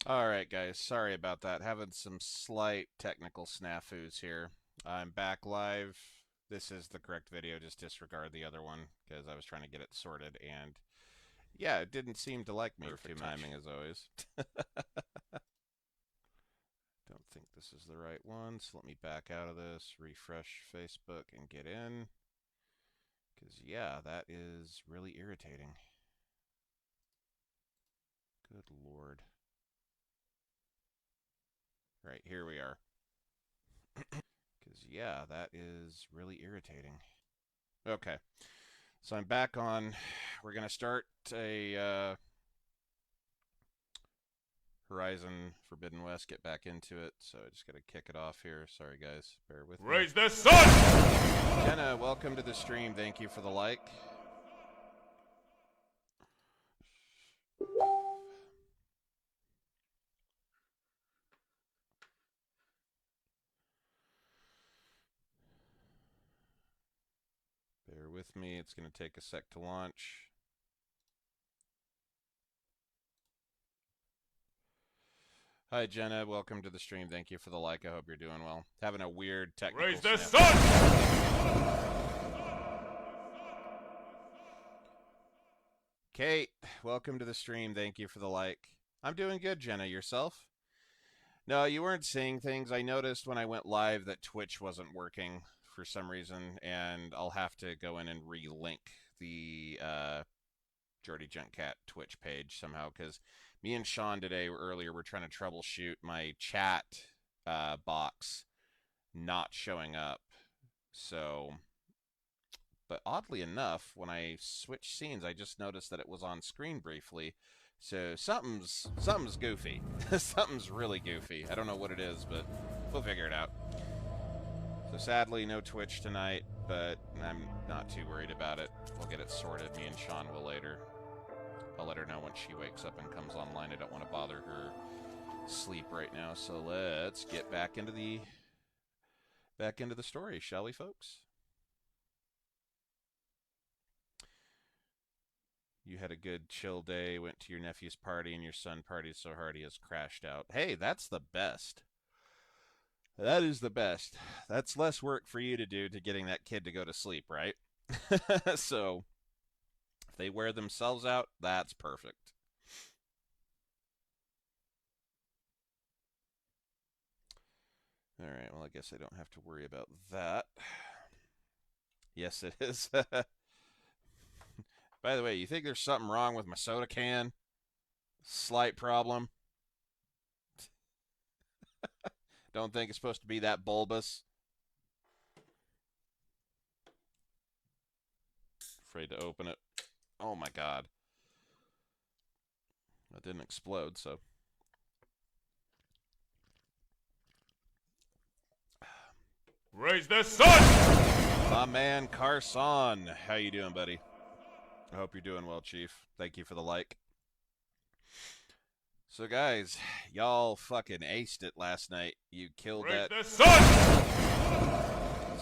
All right, guys. Sorry about that. Having some slight technical snafus here. I'm back live. This is the correct video. Just disregard the other one because I was trying to get it sorted. And yeah, it didn't seem to like me Perfect too timing much. as always. Don't think this is the right one. So let me back out of this, refresh Facebook, and get in. Because yeah, that is really irritating. Good Lord. Right, here we are. Because yeah, that is really irritating. Okay. So I'm back on. We're going to start a Horizon Forbidden West, get back into it. So I just got to kick it off here. Sorry, guys. Bear with me. Raise the sun! Jenna, welcome to the stream. Thank you for the like. Bear with me. It's going to take a sec to launch. Hi, Jenna. Welcome to the stream. Thank you for the like. I hope you're doing well. Having a weird technical Raise the snap. sun! Kate, welcome to the stream. Thank you for the like. I'm doing good, Jenna. Yourself? No, you weren't seeing things. I noticed when I went live that Twitch wasn't working for some reason, and I'll have to go in and relink the Geordie Junkcat Twitch page somehow, because me and Sean today earlier were trying to troubleshoot my chat box not showing up. So, but oddly enough, when I switched scenes, I just noticed that it was on screen briefly. So something's goofy. Something's really goofy. I don't know what it is, but we'll figure it out. So sadly, no Twitch tonight, but I'm not too worried about it. We'll get it sorted. Me and Sean will later. I'll let her know when she wakes up and comes online. I don't want to bother her sleep right now. So let's get back into the story, shall we, folks? You had a good chill day, went to your nephew's party, and your son partied so hard he has crashed out. Hey, that's the best. That is the best. That's less work for you to do to getting that kid to go to sleep, right? So, if they wear themselves out, that's perfect. All right, well, I guess I don't have to worry about that. Yes, it is. By the way, you think there's something wrong with my soda can? Slight problem. Don't think it's supposed to be that bulbous. Afraid to open it. Oh my god. That didn't explode, so. Raise the sun! My man Carson. How you doing, buddy? I hope you're doing well, Chief. Thank you for the like. So, guys, y'all fucking aced it last night. You killed Raise that the sun!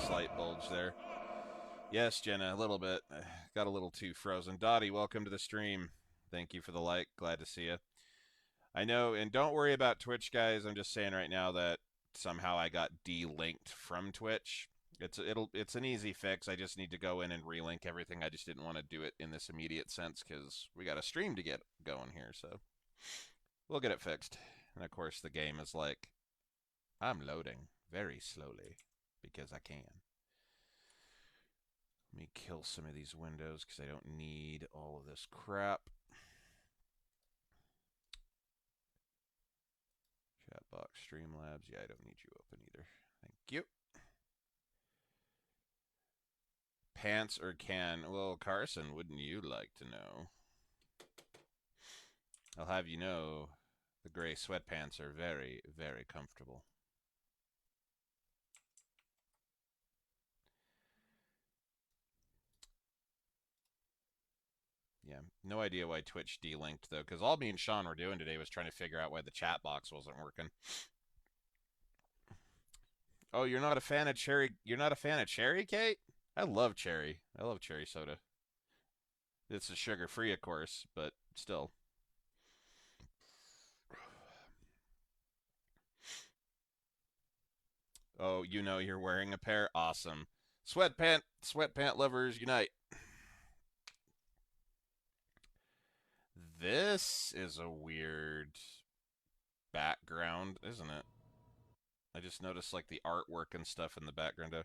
slight bulge there. Yes, Jenna, a little bit. Got a little too frozen. Dottie, welcome to the stream. Thank you for the like. Glad to see you. I know, and don't worry about Twitch, guys. I'm just saying right now that somehow I got delinked from Twitch. It's an easy fix. I just need to go in and relink everything. I just didn't want to do it in this immediate sense because we got a stream to get going here. So we'll get it fixed. And of course, the game is like, I'm loading very slowly because I can. Let me kill some of these windows because I don't need all of this crap. Chatbox, Streamlabs. Yeah, I don't need you open either. Thank you. Pants or can? Well, Carson, wouldn't you like to know? I'll have you know the gray sweatpants are very, very comfortable. Yeah, no idea why Twitch delinked though, because all me and Sean were doing today was trying to figure out why the chat box wasn't working. Oh, you're not a fan of cherry? You're not a fan of cherry, Kate? I love cherry. I love cherry soda. It's sugar free, of course, but still. Oh, you know you're wearing a pair? Awesome. Sweatpant lovers unite. This is a weird background, isn't it? I just noticed like the artwork and stuff in the background.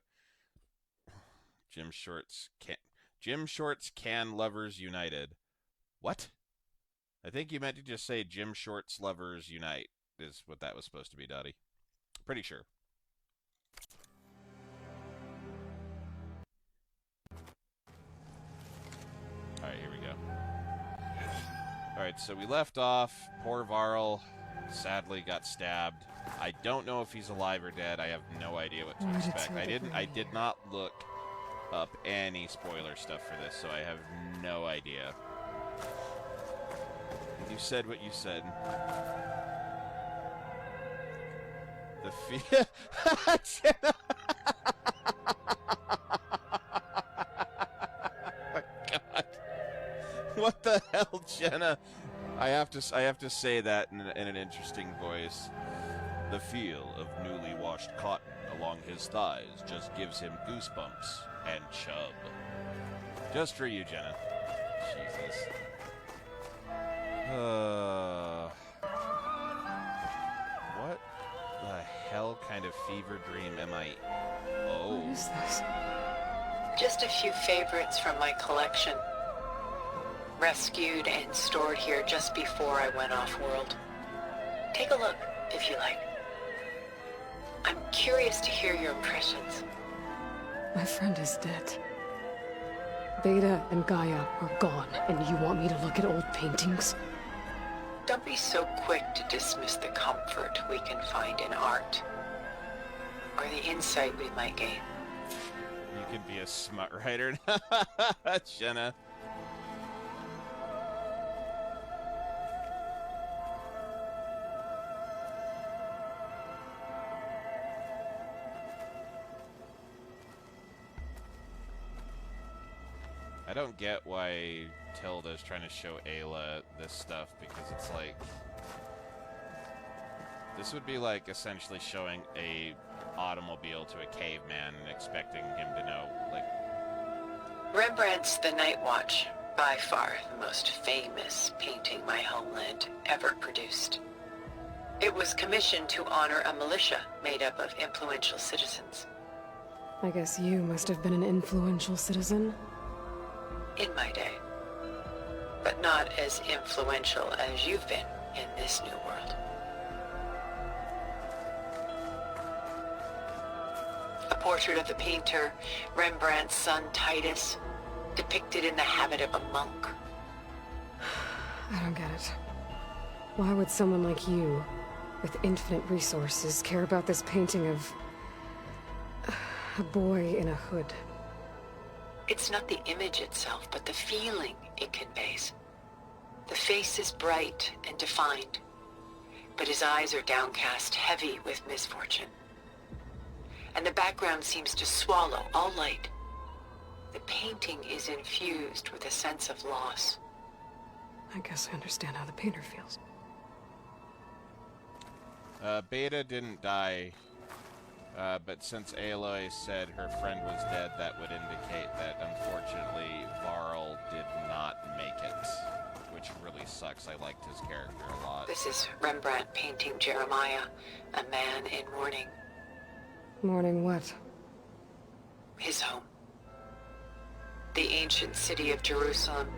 Gym shorts can Gym shorts can lovers united. What? I think you meant to just say gym shorts lovers unite is what that was supposed to be, Dottie. Pretty sure. Alright, here we go. Alright, so we left off. Poor Varl sadly got stabbed. I don't know if he's alive or dead. I have no idea what to expect. I did not look up any spoiler stuff for this, so I have no idea. You said what you said. The What the hell, Jenna? I have to say that in an interesting voice. The feel of newly washed cotton along his thighs just gives him goosebumps and chub. Just for you, Jenna. Jesus. What the hell kind of fever dream am I? Oh. What is this? Just a few favorites from my collection. Rescued and stored here just before I went off-world. Take a look, if you like. I'm curious to hear your impressions. My friend is dead. Beta and Gaia are gone, and you want me to look at old paintings? Don't be so quick to dismiss the comfort we can find in art, or the insight we might gain. You can be a smut writer, Jenna. I don't get why Tilda's trying to show Ayla this stuff, because it's like... This would be like essentially showing a automobile to a caveman and expecting him to know, like... Rembrandt's The Night Watch, by far the most famous painting my homeland ever produced. It was commissioned to honor a militia made up of influential citizens. I guess you must have been an influential citizen. In my day. But not as influential as you've been in this new world. A portrait of the painter, Rembrandt's son Titus, depicted in the habit of a monk. I don't get it. Why would someone like you, with infinite resources, care about this painting of... a boy in a hood? It's not the image itself, but the feeling it conveys. The face is bright and defined, but his eyes are downcast, heavy with misfortune. And the background seems to swallow all light. The painting is infused with a sense of loss. I guess I understand how the painter feels. Beta didn't die. But since Aloy said her friend was dead, that would indicate that, unfortunately, Varl did not make it. Which really sucks. I liked his character a lot. This is Rembrandt painting Jeremiah, a man in mourning. Mourning what? His home. The ancient city of Jerusalem.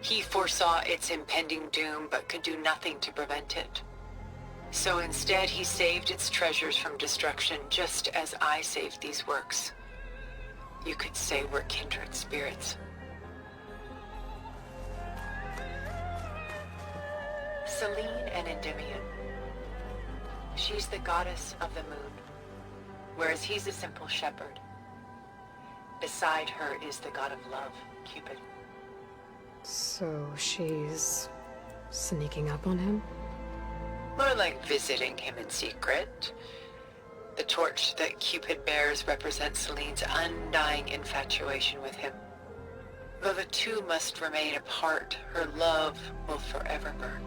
He foresaw its impending doom, but could do nothing to prevent it. So instead, he saved its treasures from destruction, just as I saved these works. You could say we're kindred spirits. Selene and Endymion. She's the goddess of the moon, whereas he's a simple shepherd. Beside her is the god of love, Cupid. So she's... sneaking up on him? More like visiting him in secret. The torch that Cupid bears represents Selene's undying infatuation with him. Though the two must remain apart, her love will forever burn.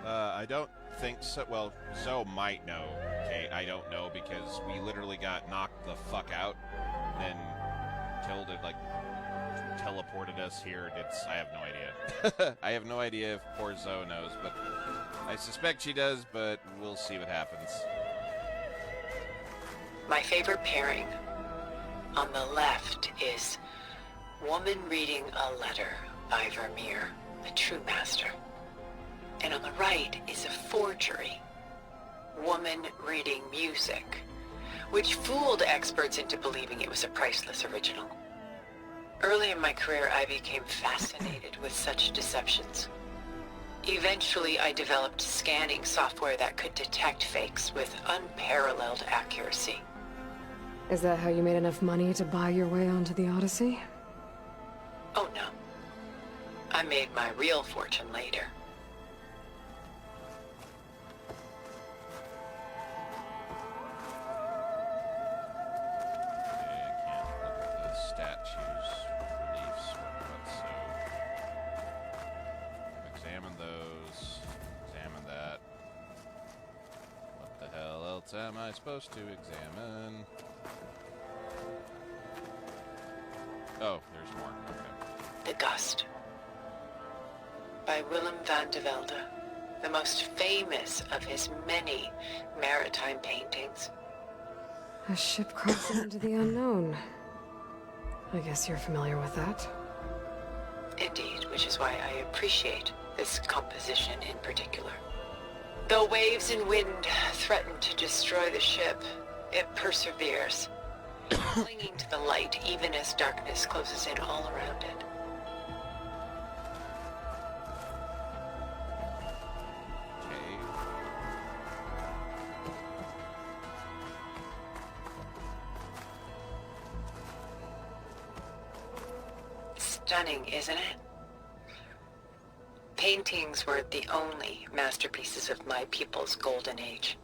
I don't think so. Well, Zoe might know. Okay, I don't know because we literally got knocked the fuck out. Then Tilda, like, teleported us here. I have no idea. I have no idea if poor Zoe knows, but I suspect she does, but we'll see what happens. My favorite pairing on the left is woman reading a letter by Vermeer, a true master. And on the right is a forgery, woman reading music, which fooled experts into believing it was a priceless original. Early in my career, I became fascinated with such deceptions. Eventually, I developed scanning software that could detect fakes with unparalleled accuracy. Is that how you made enough money to buy your way onto the Odyssey? Oh no. I made my real fortune later. Statues, reliefs, whatnot, so examine those, examine that. What the hell else am I supposed to examine? Oh, there's more, okay. The Gust by Willem van de Velde, the most famous of his many maritime paintings. A ship crossing into the unknown. I guess you're familiar with that. Indeed, which is why I appreciate this composition in particular. Though waves and wind threaten to destroy the ship, it perseveres, clinging to the light even as darkness closes in all around it. Okay. Stunning, isn't it? Paintings were the only masterpieces of my people's golden age.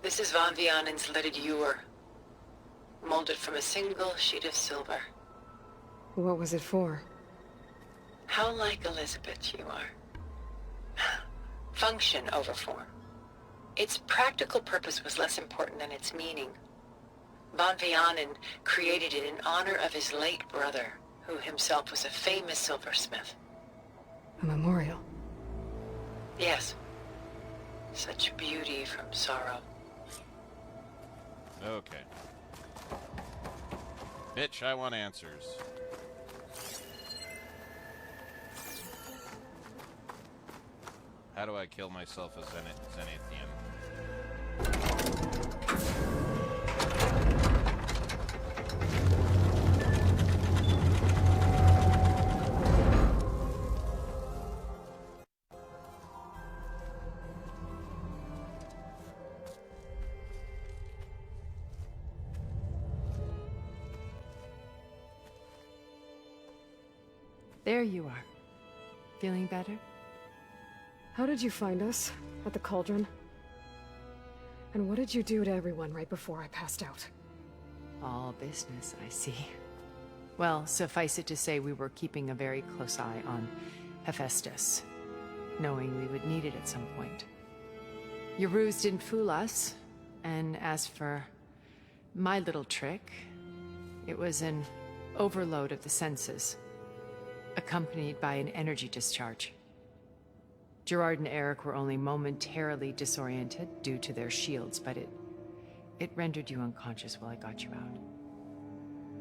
This is Van Vianen's Lidded Ewer, molded from a single sheet of silver. What was it for? How like Elizabeth you are. Function over form. Its practical purpose was less important than its meaning. Van Vianen created it in honor of his late brother, who himself was a famous silversmith. A memorial. Yes. Such beauty from sorrow. Okay. Bitch, I want answers. How do I kill myself as Zenithian? There you are. Feeling better? How did you find us? At the cauldron? And what did you do to everyone right before I passed out? All business, I see. Well, suffice it to say we were keeping a very close eye on Hephaestus, knowing we would need it at some point. Your ruse didn't fool us, and as for my little trick, it was an overload of the senses, accompanied by an energy discharge. Gerard and Eric were only momentarily disoriented due to their shields, but it rendered you unconscious while I got you out.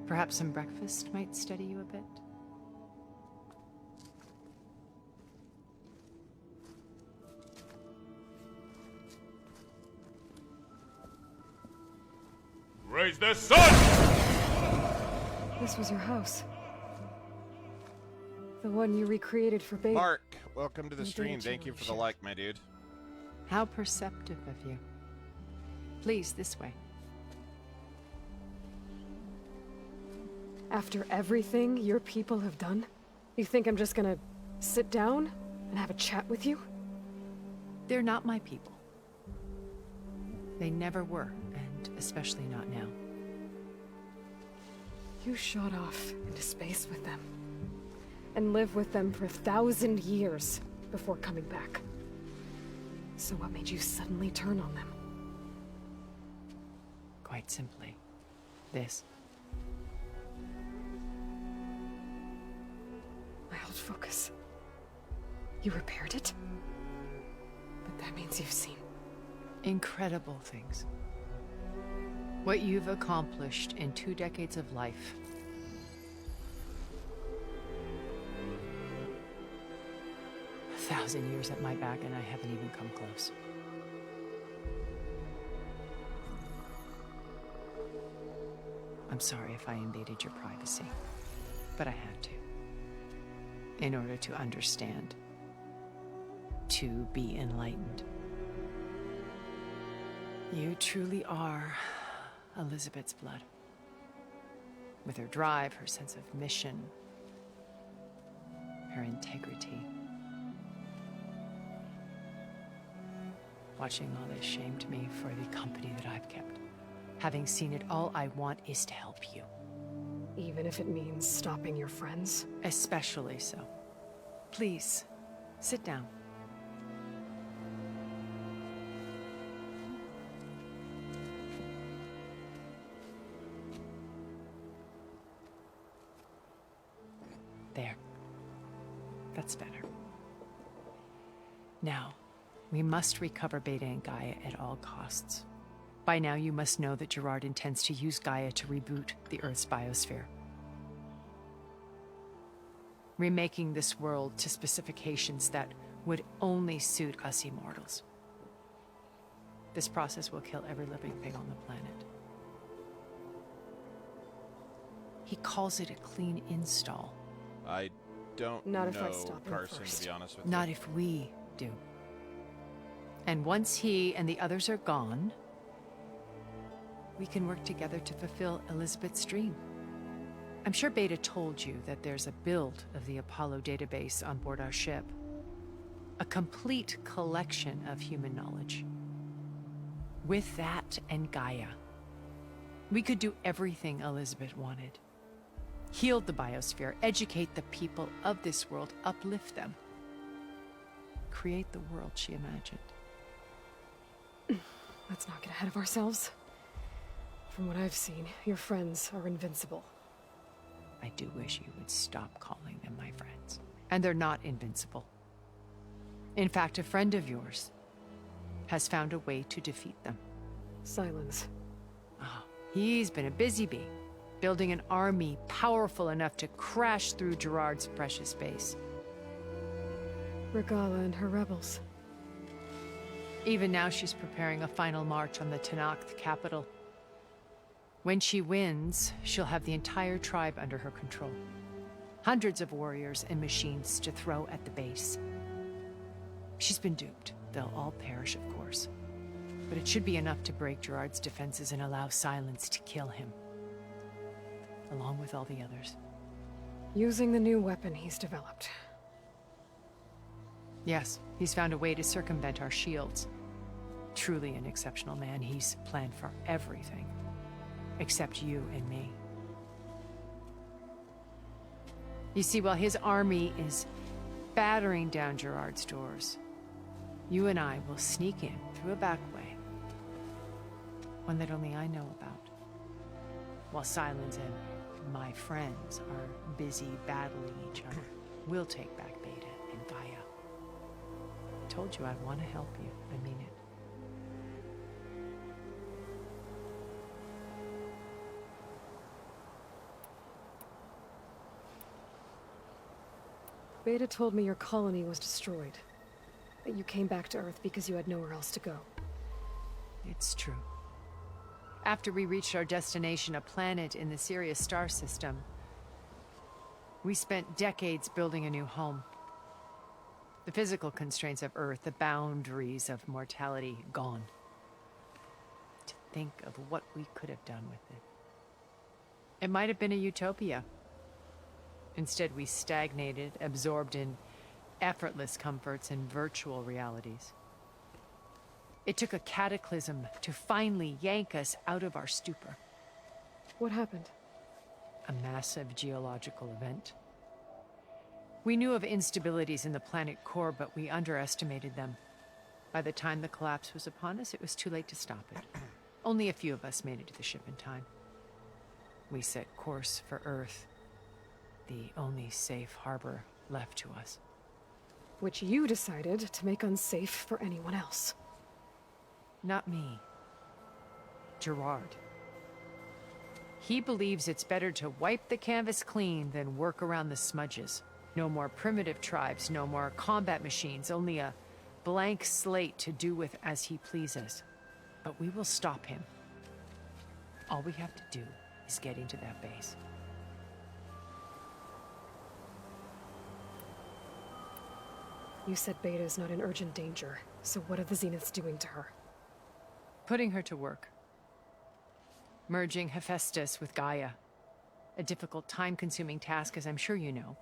Perhaps some breakfast might steady you a bit? Raise the sun! This was your house. The one you recreated for Babe. Mark, welcome to the You stream. did Thank you for the shit. like, my dude. How perceptive of you. Please, this way. After everything your people have done, you think I'm just gonna sit down and have a chat with you? They're not my people. They never were, and especially not now. You shot off into space with them. And lived with them for 1,000 years before coming back. So what made you suddenly turn on them? Quite simply, this. My old focus. You repaired it? But that means you've seen... Incredible things. What you've accomplished in 2 decades of life. A 1,000 years at my back and I haven't even come close. I'm sorry if I invaded your privacy, but I had to. In order to understand. To be enlightened. You truly are Elizabeth's blood. With her drive, her sense of mission, her integrity. Watching all this shamed me for the company that I've kept. Having seen it, all I want is to help you. Even if it means stopping your friends? Especially so. Please, sit down. There. That's better. Now, we must recover Beta and Gaia at all costs. By now, you must know that Gerard intends to use Gaia to reboot the Earth's biosphere. Remaking this world to specifications that would only suit us immortals. This process will kill every living thing on the planet. He calls it a clean install. I don't Not if I know stop him Carson, first. to be honest with Not you. if we do. And once he and the others are gone, we can work together to fulfill Elizabeth's dream. I'm sure Beta told you that there's a build of the Apollo database on board our ship. A complete collection of human knowledge. With that and Gaia, we could do everything Elizabeth wanted. Heal the biosphere, educate the people of this world, uplift them. Create the world she imagined. Let's not get ahead of ourselves. From what I've seen, your friends are invincible. I do wish you would stop calling them my friends. And they're not invincible. In fact, a friend of yours has found a way to defeat them. Silence. Oh, he's been a busy bee, building an army powerful enough to crash through Gerard's precious base. Regala and her rebels. Even now, she's preparing a final march on the Tenakth capital. When she wins, she'll have the entire tribe under her control. Hundreds of warriors and machines to throw at the base. She's been duped. They'll all perish, of course. But it should be enough to break Gerard's defenses and allow Silence to kill him. Along with all the others. Using the new weapon he's developed. Yes, he's found a way to circumvent our shields. Truly an exceptional man. He's planned for everything. Except you and me. You see, while his army is battering down Gerard's doors, you and I will sneak in through a back way. One that only I know about. While Silence and my friends are busy battling each other, we'll take back Beta and Gaia. I told you I'd want to help you. I mean it. Beta told me your colony was destroyed. That you came back to Earth because you had nowhere else to go. It's true. After we reached our destination, a planet in the Sirius star system, we spent decades building a new home. The physical constraints of Earth, the boundaries of mortality, gone. To think of what we could have done with it. It might have been a utopia. Instead, we stagnated, absorbed in effortless comforts and virtual realities. It took a cataclysm to finally yank us out of our stupor. What happened? A massive geological event. We knew of instabilities in the planet core, but we underestimated them. By the time the collapse was upon us, it was too late to stop it. Only a few of us made it to the ship in time. We set course for Earth, the only safe harbor left to us. Which you decided to make unsafe for anyone else. Not me. Gerard. He believes it's better to wipe the canvas clean than work around the smudges. No more primitive tribes, no more combat machines, only a blank slate to do with as he pleases. But we will stop him. All we have to do is get into that base. You said Beta's not in urgent danger, so what are the Zeniths doing to her? Putting her to work. Merging Hephaestus with Gaia. A difficult, time-consuming task, as I'm sure you know.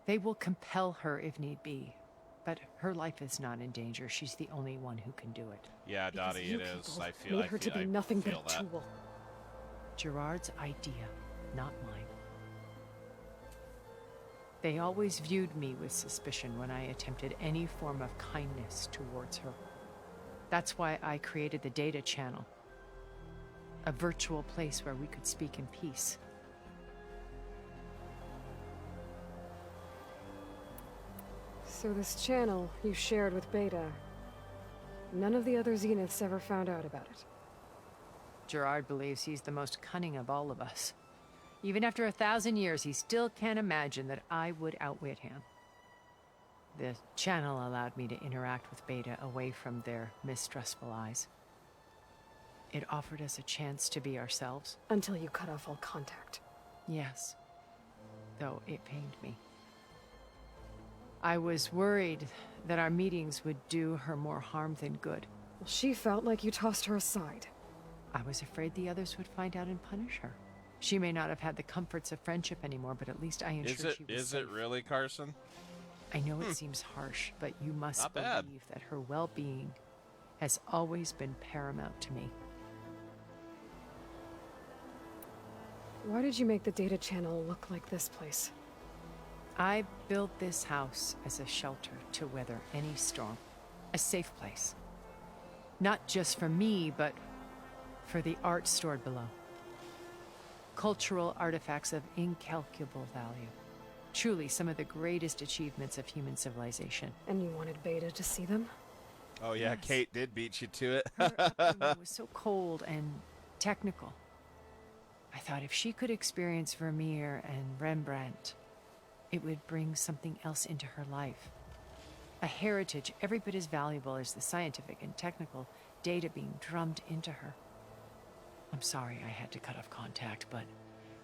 They will compel her if need be. But her life is not in danger. She's the only one who can do it. Yeah, Because Dottie, you it is. people I feel made her to be nothing but a tool. Gerard's idea, not mine. They always viewed me with suspicion when I attempted any form of kindness towards her. That's why I created the data channel. A virtual place where we could speak in peace. So this channel you shared with Beta, none of the other Zeniths ever found out about it. Gerard believes he's the most cunning of all of us. Even after 1,000 years, he still can't imagine that I would outwit him. The channel allowed me to interact with Beta away from their mistrustful eyes. It offered us a chance to be ourselves. Until you cut off all contact. Yes, though it pained me. I was worried that our meetings would do her more harm than good. Well, she felt like you tossed her aside. I was afraid the others would find out and punish her. She may not have had the comforts of friendship anymore, but at least I ensured she was Is safe. it really, Carson? I know it seems harsh, but you must Not bad. believe that her well-being has always been paramount to me. Why did you make the data channel look like this place? I built this house as a shelter to weather any storm. A safe place. Not just for me, but for the art stored below. Cultural artifacts of incalculable value. Truly some of the greatest achievements of human civilization. And you wanted Beta to see them? Oh yeah, Yes. Kate did beat you to it. Her upbringing was so cold and technical. I thought if she could experience Vermeer and Rembrandt, it would bring something else into her life. A heritage every bit as valuable as the scientific and technical data being drummed into her. I'm sorry I had to cut off contact, but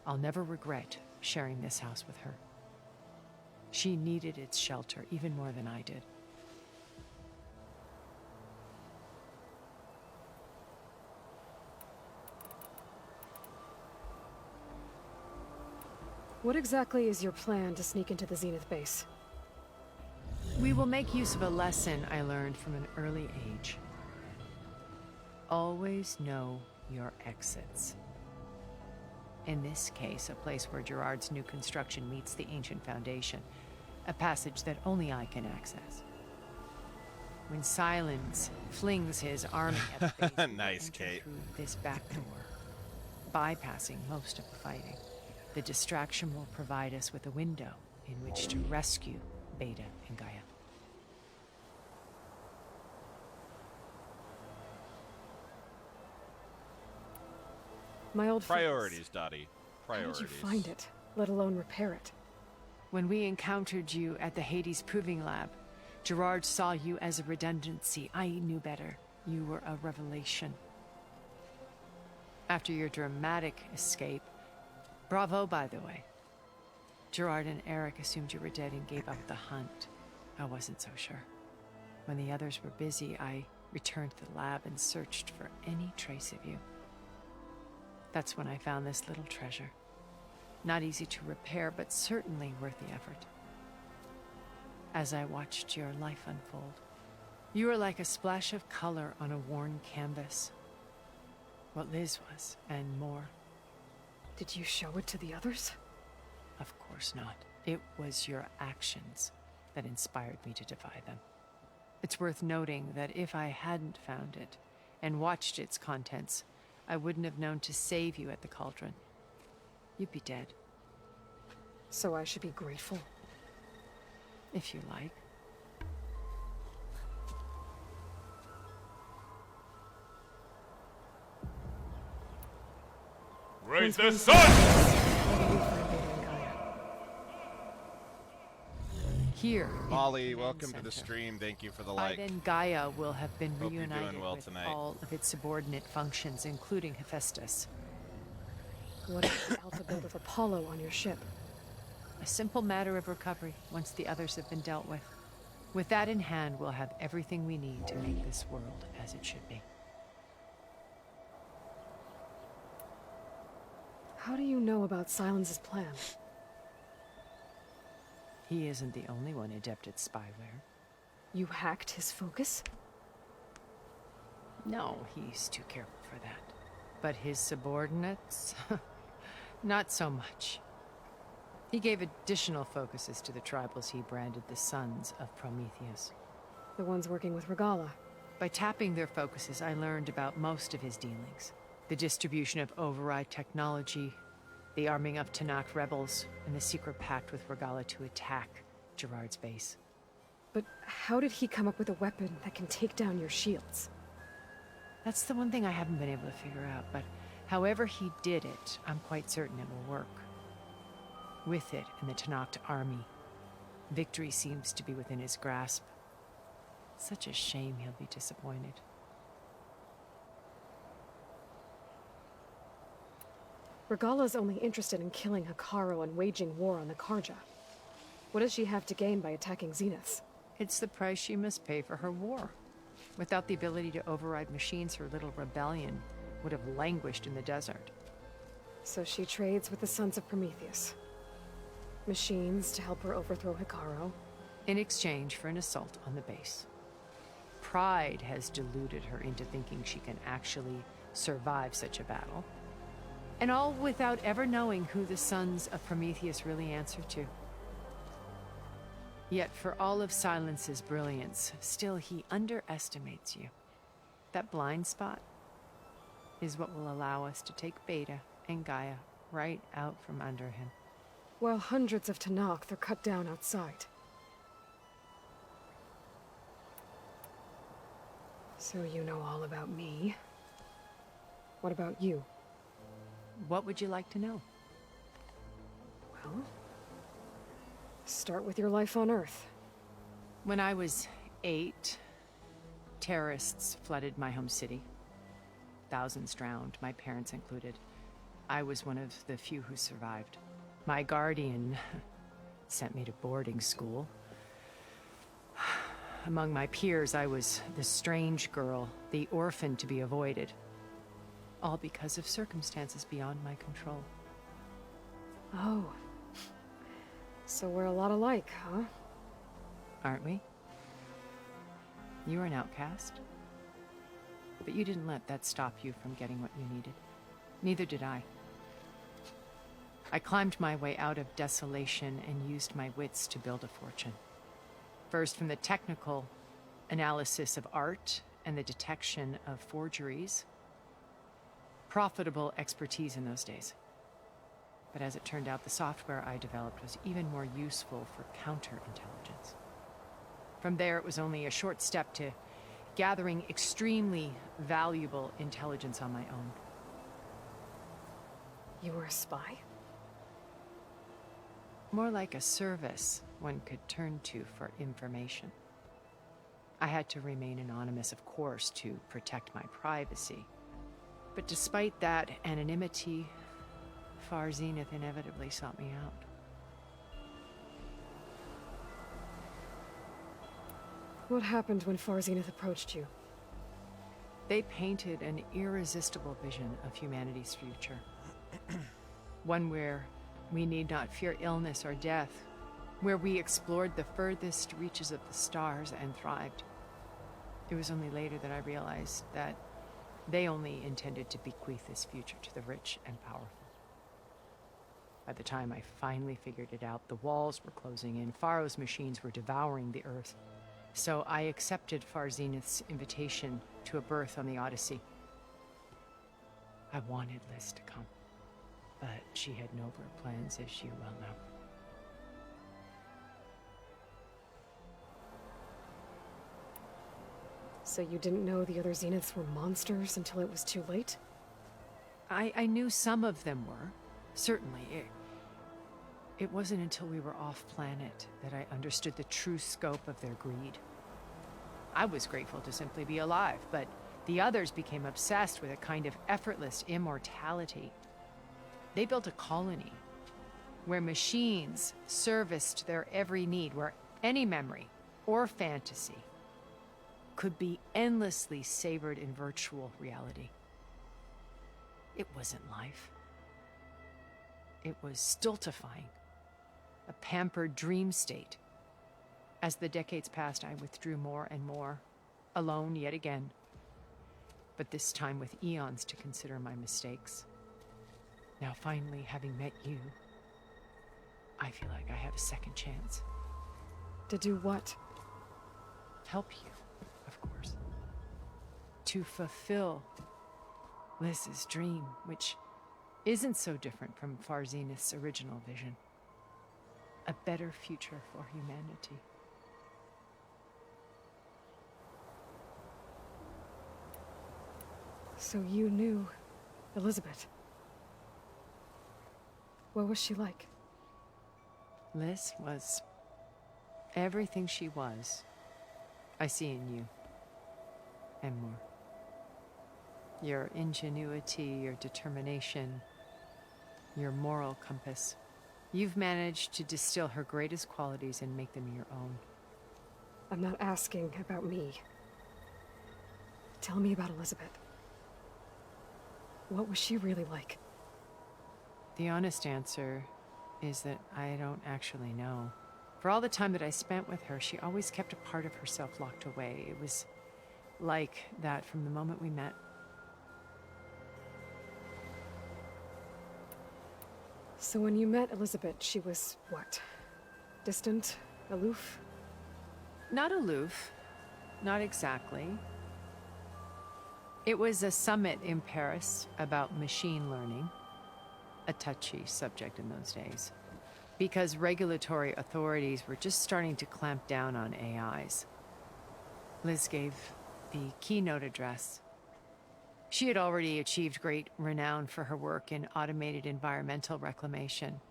I'll never regret sharing this house with her. She needed its shelter even more than I did. What exactly is your plan to sneak into the Zenith base? We will make use of a lesson I learned from an early age. Always know your exits. In this case, a place where Gerard's new construction meets the ancient foundation, a passage that only I can access. When Silence flings his army at the base, we will Nice, enter Kate. through this back door, bypassing most of the fighting. The distraction will provide us with a window in which to rescue Beta and Gaia. My old friends. Priorities, Dottie. How Priorities. did you find it, let alone repair it? When we encountered you at the Hades Proving Lab, Gerard saw you as a redundancy. I knew better. You were a revelation. After your dramatic escape, bravo, by the way. Gerard and Eric assumed you were dead and gave up the hunt. I wasn't so sure. When the others were busy, I returned to the lab and searched for any trace of you. That's when I found this little treasure. Not easy to repair, but certainly worth the effort. As I watched your life unfold, you were like a splash of color on a worn canvas. What Liz was, and more. Did you show it to the others? Of course not. It was your actions that inspired me to defy them. It's worth noting that if I hadn't found it and watched its contents, I wouldn't have known to save you at the cauldron. You'd be dead, So I should be grateful. if you like. Raise the sun! Where do you find Beta and Gaia? Here, in Molly, Command welcome to the Center. stream. Thank you for the By like. then, Gaia will have been Hope you're doing reunited well with tonight. all of its subordinate functions, including Hephaestus. What if the Alpha built with Apollo on your ship? A simple matter of recovery once the others have been dealt with. With that in hand, we'll have everything we need to make this world as it should be. How do you know about Silence's plan? He isn't the only one adept at spyware. You hacked his focus? No, he's too careful for that. But his subordinates? Not so much. He gave additional focuses to the tribals he branded the Sons of Prometheus. The ones working with Regala. By tapping their focuses, I learned about most of his dealings. The distribution of override technology, the arming of Tanakh rebels, and the secret pact with Regala to attack Gerard's base. But how did he come up with a weapon that can take down your shields? That's the one thing I haven't been able to figure out, but however he did it, I'm quite certain it will work. With it and the Tanakh army, victory seems to be within his grasp. Such a shame he'll be disappointed. Regala's only interested in killing Hikaru and waging war on the Karja. What does she have to gain by attacking Zeniths? It's the price she must pay for her war. Without the ability to override machines, her little rebellion would have languished in the desert. So she trades with the Sons of Prometheus. Machines to help her overthrow Hikaru. In exchange for an assault on the base. Pride has deluded her into thinking she can actually survive such a battle. And all without ever knowing who the Sons of Prometheus really answer to. Yet for all of Silence's brilliance, still he underestimates you. That blind spot is what will allow us to take Beta and Gaia right out from under him. While hundreds of Tanakh are cut down outside. So you know all about me. What about you? What would you like to know? Well, start with your life on Earth. When I was 8, terrorists flooded my home city. Thousands drowned, my parents included. I was one of the few who survived. My guardian sent me to boarding school. Among my peers, I was the strange girl, the orphan to be avoided. All because of circumstances beyond my control. Oh. So we're a lot alike, huh? Aren't we? You were an outcast. But you didn't let that stop you from getting what you needed. Neither did I. I climbed my way out of desolation and used my wits to build a fortune. First from the technical analysis of art and the detection of forgeries. Profitable expertise in those days. But as it turned out, the software I developed was even more useful for counterintelligence. From there, it was only a short step to gathering extremely valuable intelligence on my own. You were a spy? More like a service one could turn to for information. I had to remain anonymous, of course, to protect my privacy. But despite that anonymity, Far Zenith inevitably sought me out. What happened when Far Zenith approached you? They painted an irresistible vision of humanity's future. One where we need not fear illness or death, where we explored the furthest reaches of the stars and thrived. It was only later that I realized that they only intended to bequeath this future to the rich and powerful. By the time I finally figured it out, the walls were closing in, Pharaoh's machines were devouring the earth. So I accepted Far Zenith's invitation to a berth on the Odyssey. I wanted Liz to come, but she had nobler plans, as you well know. So you didn't know the other Zeniths were monsters until it was too late? I knew some of them were. Certainly. It wasn't until we were off-planet that I understood the true scope of their greed. I was grateful to simply be alive, but the others became obsessed with a kind of effortless immortality. They built a colony where machines serviced their every need, where any memory or fantasy could be endlessly savored in virtual reality. It wasn't life. It was stultifying, a pampered dream state. As the decades passed, I withdrew more and more, alone yet again, but this time with eons to consider my mistakes. Now finally, having met you, I feel like I have a second chance. To do what? Help you, of course. To fulfill Liz's dream, which isn't so different from Far Zenith's original vision. A better future for humanity. So you knew Elizabeth. What was she like? Liz was everything she was. I see in you. And more. Your ingenuity, your determination, your moral compass. You've managed to distill her greatest qualities and make them your own. I'm not asking about me. Tell me about Elizabeth. What was she really like? The honest answer is that I don't actually know. For all the time that I spent with her, she always kept a part of herself locked away. It was like that from the moment we met. So when you met Elizabeth, she was what? Distant? Aloof? Not aloof. Not exactly. It was a summit in Paris about machine learning, a touchy subject in those days, because regulatory authorities were just starting to clamp down on AIs. Liz gave the keynote address. She had already achieved great renown for her work in automated environmental reclamation.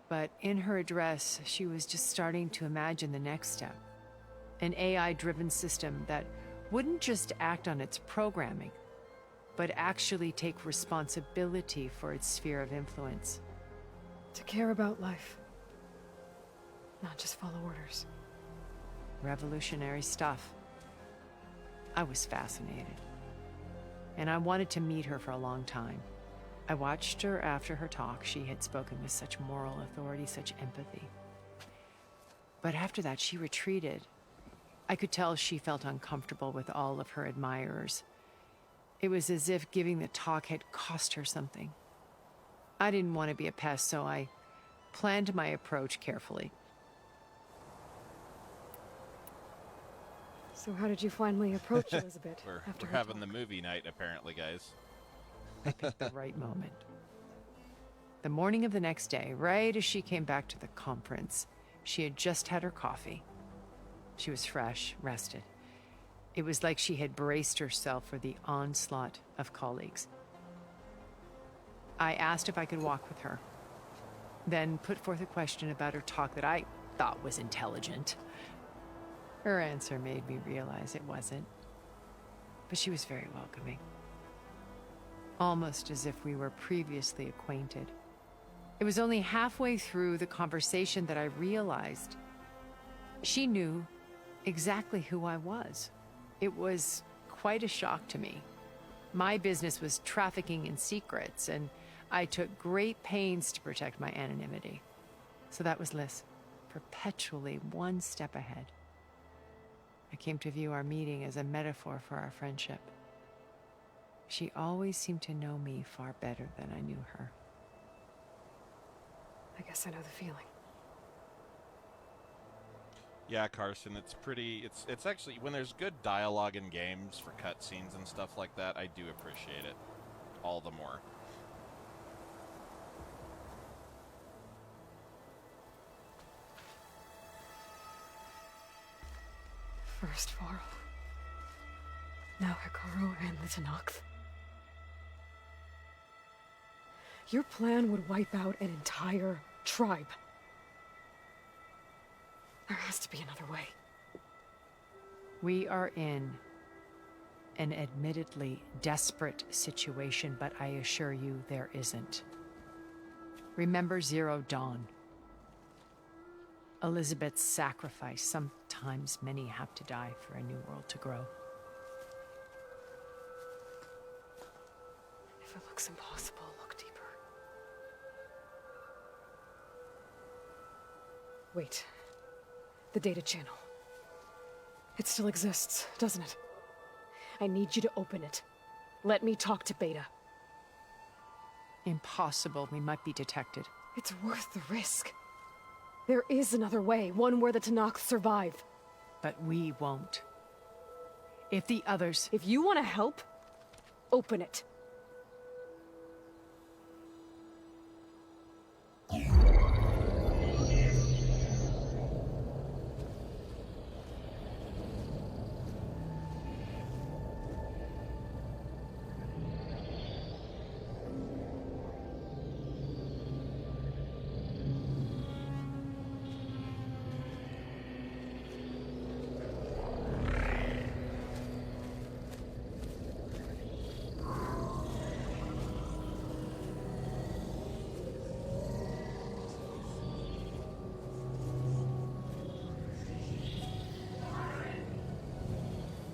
But in her address, she was just starting to imagine the next step. An AI-driven system that wouldn't just act on its programming, but actually take responsibility for its sphere of influence. To care about life. Not just follow orders. Revolutionary stuff. I was fascinated. And I wanted to meet her for a long time. I watched her after her talk. She had spoken with such moral authority, such empathy. But after that, she retreated. I could tell she felt uncomfortable with all of her admirers. It was as if giving the talk had cost her something. I didn't want to be a pest, so I planned my approach carefully. So how did you finally approach Elizabeth We're after her having talk? the movie night, apparently, guys. I picked the right moment. The morning of the next day, right as she came back to the conference, she had just had her coffee. She was fresh, rested. It was like she had braced herself for the onslaught of colleagues. I asked if I could walk with her, then put forth a question about her talk that I thought was intelligent. Her answer made me realize it wasn't, but she was very welcoming. Almost as if we were previously acquainted. It was only halfway through the conversation that I realized she knew exactly who I was. It was quite a shock to me. My business was trafficking in secrets, and I took great pains to protect my anonymity. So that was Liz, perpetually one step ahead. I came to view our meeting as a metaphor for our friendship. She always seemed to know me far better than I knew her. I guess I know the feeling. Yeah, Carson, it's actually when there's good dialogue in games for cutscenes and stuff like that, I do appreciate it all the more. First Varl. Now Hikaru and the Tenakth. Your plan would wipe out an entire tribe. There has to be another way. We are in an admittedly desperate situation, but I assure you there isn't. Remember Zero Dawn. Elizabeth's sacrifice. Sometimes many have to die for a new world to grow. If it looks impossible, look deeper. Wait. The data channel. It still exists, doesn't it? I need you to open it. Let me talk to Beta. Impossible. We might be detected. It's worth the risk. There is another way, one where the Tenakth survive. But we won't. If the others... If you want to help, open it.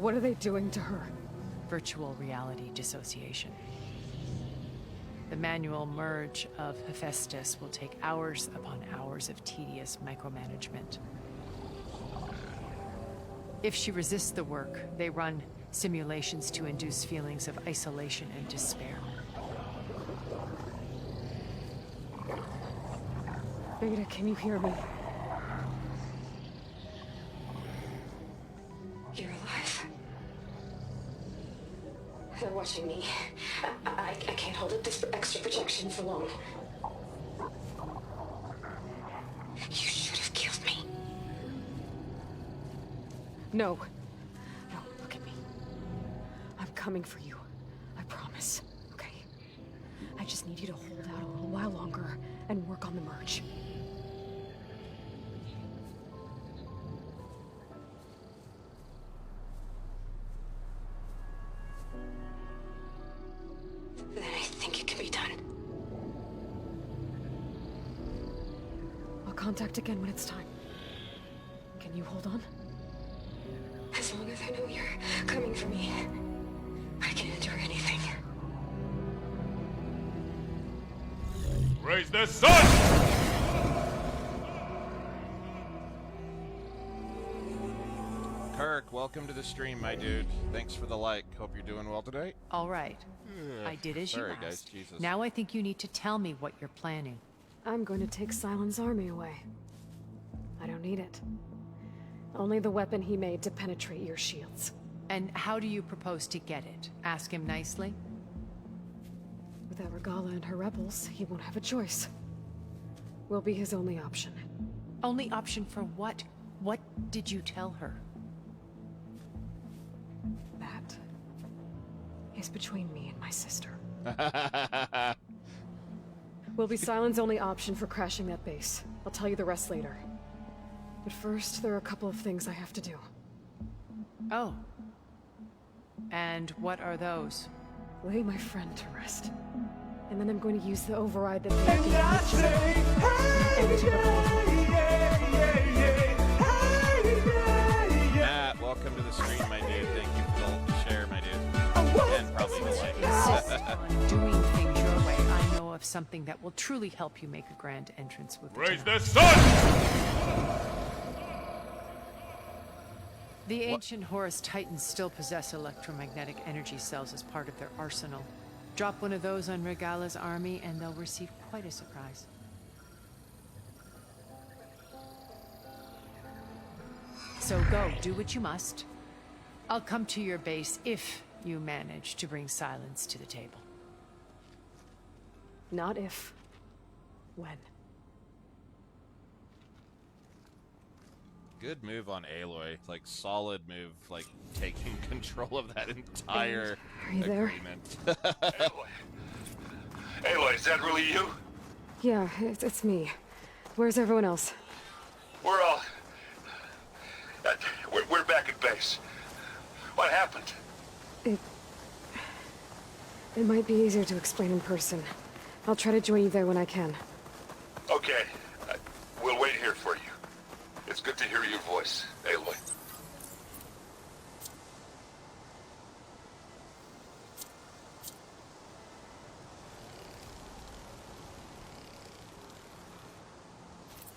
What are they doing to her? Virtual reality dissociation. The manual merge of Hephaestus will take hours upon hours of tedious micromanagement. If she resists the work, they run simulations to induce feelings of isolation and despair. Beta, can you hear me? You're alive. They're watching me. I can't hold up this extra protection for long. You should have killed me. No. No, look at me. I'm coming for you. I promise. Okay? I just need you to hold out a little while longer and work on the merge. Then I think it can be done. I'll contact again when it's time. Can you hold on? As long as I know you're coming for me, I can endure anything. Raise the sun! Kirk, welcome to the stream, my dude. Thanks for the like. Hope you're doing well today. All right. I did as you Sorry, asked. guys. Jesus. Now I think you need to tell me what you're planning. I'm going to take Sylens' army away. I don't need it. Only the weapon he made to penetrate your shields. And how do you propose to get it? Ask him nicely? Without Regala and her rebels, he won't have a choice. We'll be his only option. Only option for what? What did you tell her? That is between me and my sister. Will be Sylens' only option for crashing that base. I'll tell you the rest later. But first, there are a couple of things I have to do. Oh. And what are those? Lay my friend to rest. And then I'm going to use the override that made the Matt, welcome to the stream, my dude. Thank you for the share, my dude. And probably the like. Insist on doing things your way. I know of something that will truly help you make a grand entrance with the Raise town. the sun! The ancient Horus Titans still possess electromagnetic energy cells as part of their arsenal. Drop one of those on Regala's army and they'll receive quite a surprise. So go, do what you must. I'll come to your base if you manage to bring silence to the table. Not if. When. Good move on Aloy. Like, solid move, like, taking control of that entire Are you there? agreement. Aloy. Aloy, is that really you? Yeah, it's me. Where's everyone else? We're all... we're back at base. What happened? It might be easier to explain in person. I'll try to join you there when I can. Okay. We'll wait here for you. It's good to hear your voice, Aloy.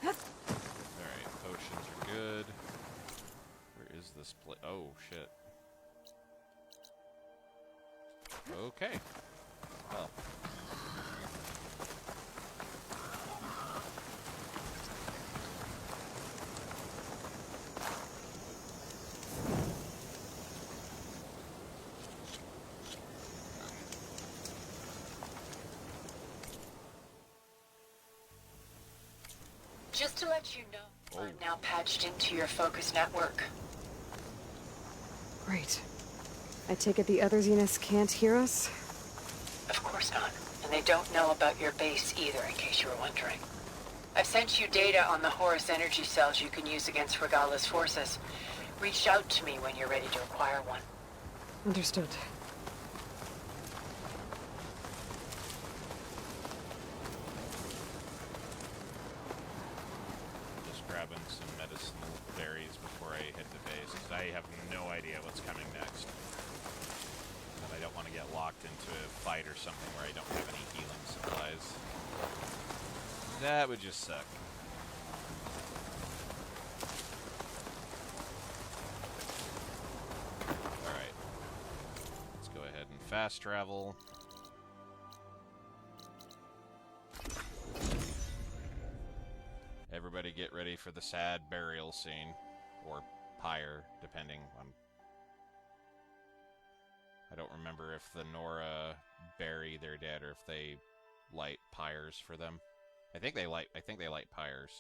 Alright, potions are good. Where is this place? Oh, shit. Okay. Well. Just to let you know, I'm now patched into your focus network. Great. I take it the other Zeniths can't hear us? Of course not. And they don't know about your base either, in case you were wondering. I've sent you data on the Horus energy cells you can use against Regala's forces. Reach out to me when you're ready to acquire one. Understood. Just grabbing some medicinal berries before I hit the base, because I have no idea what's coming next. And I don't want to get locked into a fight or something where I don't have any healing supplies. That would just suck. Alright. Let's go ahead and fast travel. Everybody get ready for the sad burial scene. Or pyre, depending on... I don't remember if the Nora bury their dead or if they light pyres for them. I think they light pyres.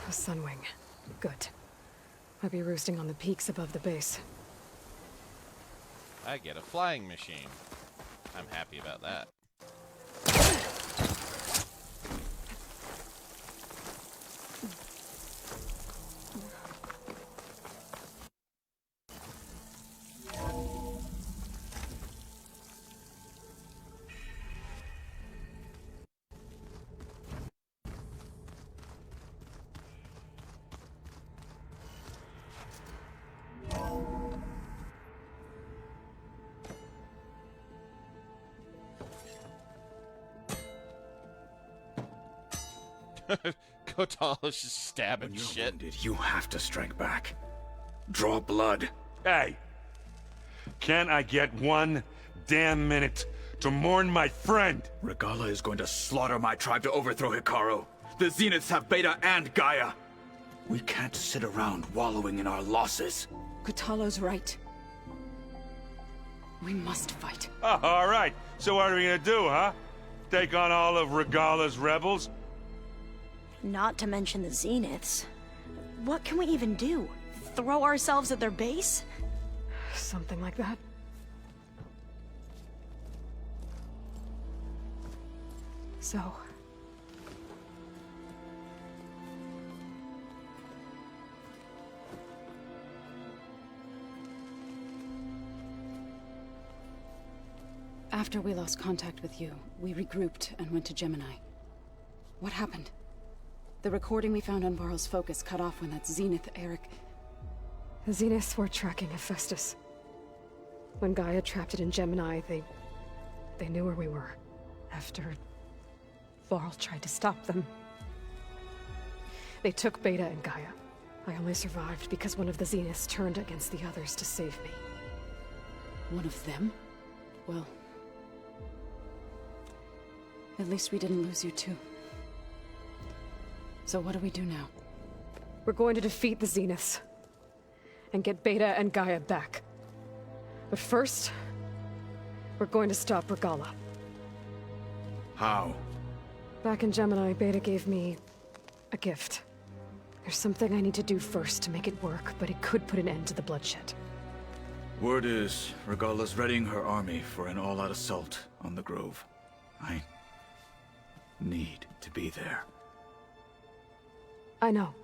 A sunwing. Good. I'll be roosting on the peaks above the base. I get a flying machine. I'm happy about that. Kotal is just stabbing When you're shit. wounded, you have to strike back. Draw blood. Hey! Can I get one damn minute to mourn my friend? Regala is going to slaughter my tribe to overthrow Hikaru. The Zeniths have Beta and Gaia. We can't sit around wallowing in our losses. Kotalo's right. We must fight. Oh, all right. So what are we gonna do, huh? Take on all of Regala's rebels? Not to mention the Zeniths. What can we even do? Throw ourselves at their base? Something like that. So... After we lost contact with you, we regrouped and went to Gemini. What happened? The recording we found on Varl's focus cut off when that Zenith Eric... The Zeniths were tracking Hephaestus. When Gaia trapped it in Gemini, they knew where we were. After... Varl tried to stop them. They took Beta and Gaia. I only survived because one of the Zeniths turned against the others to save me. One of them? Well... At least we didn't lose you too. So what do we do now? We're going to defeat the Zeniths. And get Beta and Gaia back. But first... we're going to stop Regala. How? Back in Gemini, Beta gave me... a gift. There's something I need to do first to make it work, but it could put an end to the bloodshed. Word is, Regala's readying her army for an all-out assault on the Grove. I need to be there. I know.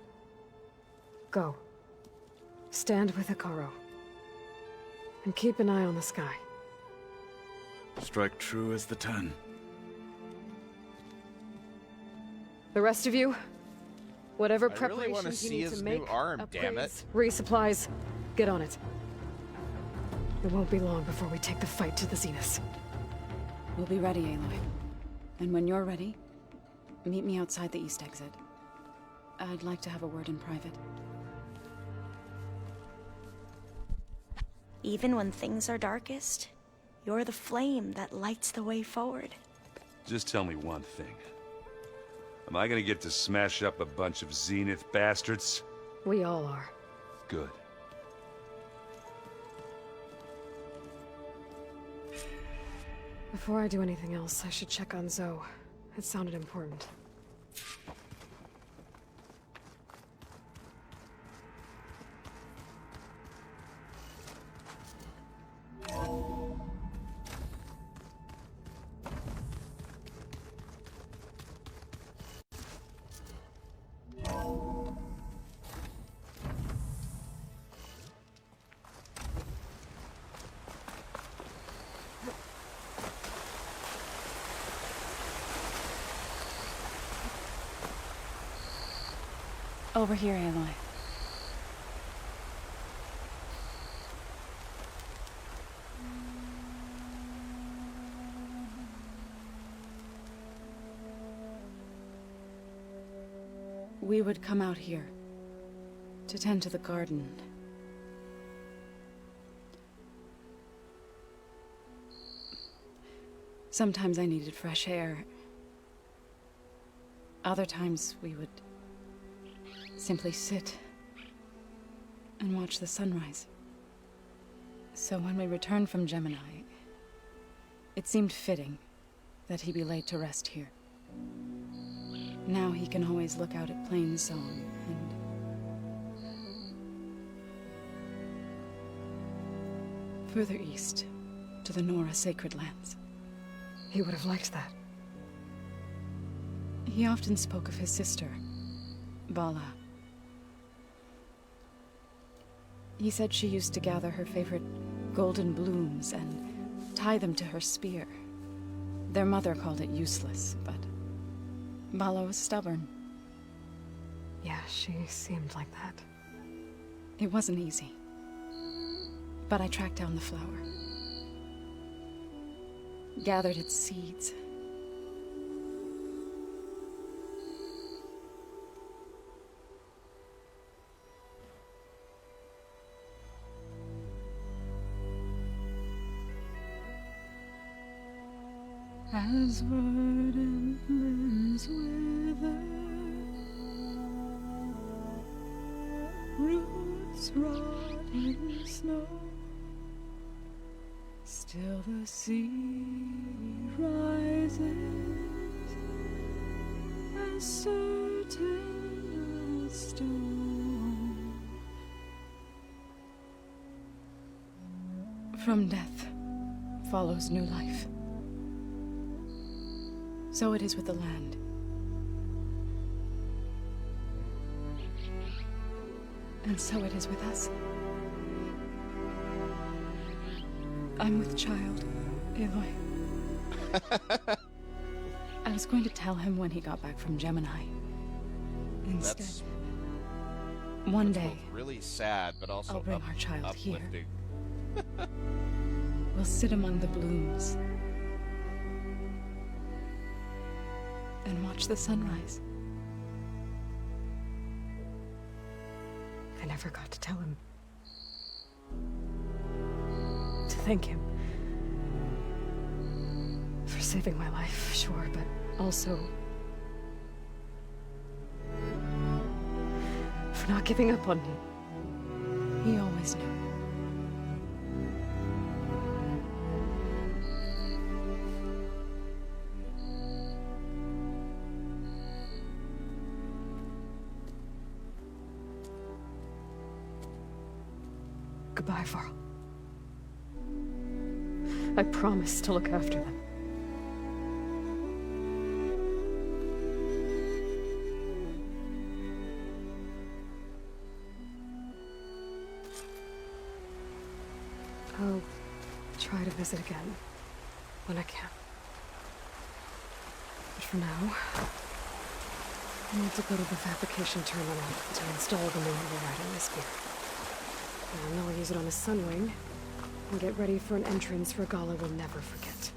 Go. Stand with Hikaru. And keep an eye on the sky. Strike true as the 10. The rest of you, whatever I really want to preparations you see need his to new make, arm, damn it. resupplies, get on it. It won't be long before we take the fight to the Zeniths. We'll be ready, Aloy. And when you're ready, meet me outside the east exit. I'd like to have a word in private. Even when things are darkest, you're the flame that lights the way forward. Just tell me one thing. Am I gonna get to smash up a bunch of Zenith bastards? We all are. Good. Before I do anything else, I should check on Zoe. It sounded important. Over here, Aloy. We would come out here to tend to the garden. Sometimes I needed fresh air. Other times we would simply sit and watch the sunrise. So when we returned from Gemini, it seemed fitting that he be laid to rest here. Now he can always look out at Plainsong and... further east, to the Nora Sacred Lands. He would have liked that. He often spoke of his sister, Bala. He said she used to gather her favorite golden blooms and tie them to her spear. Their mother called it useless, but Bala was stubborn. Yeah, she seemed like that. It wasn't easy. But I tracked down the flower. Gathered its seeds. As verdant wither, roots rot in snow, still the sea rises, and surges eternal storm. From death follows new life. So it is with the land. And so it is with us. I'm with child, Aloy. I was going to tell him when he got back from Gemini. Instead, That's one day, both really sad, but also I'll bring our child here. uplifting. We'll sit among the blooms and watch the sunrise. I never got to tell him. To thank him. For saving my life, sure, but also for not giving up on me. He always knew. Goodbye, Varl. I promise to look after them. I'll try to visit again when I can. But for now, I need to go to the fabrication terminal to install the new override on this gear. And then I'll use it on a sunwing and get ready for an entrance Regala will never forget.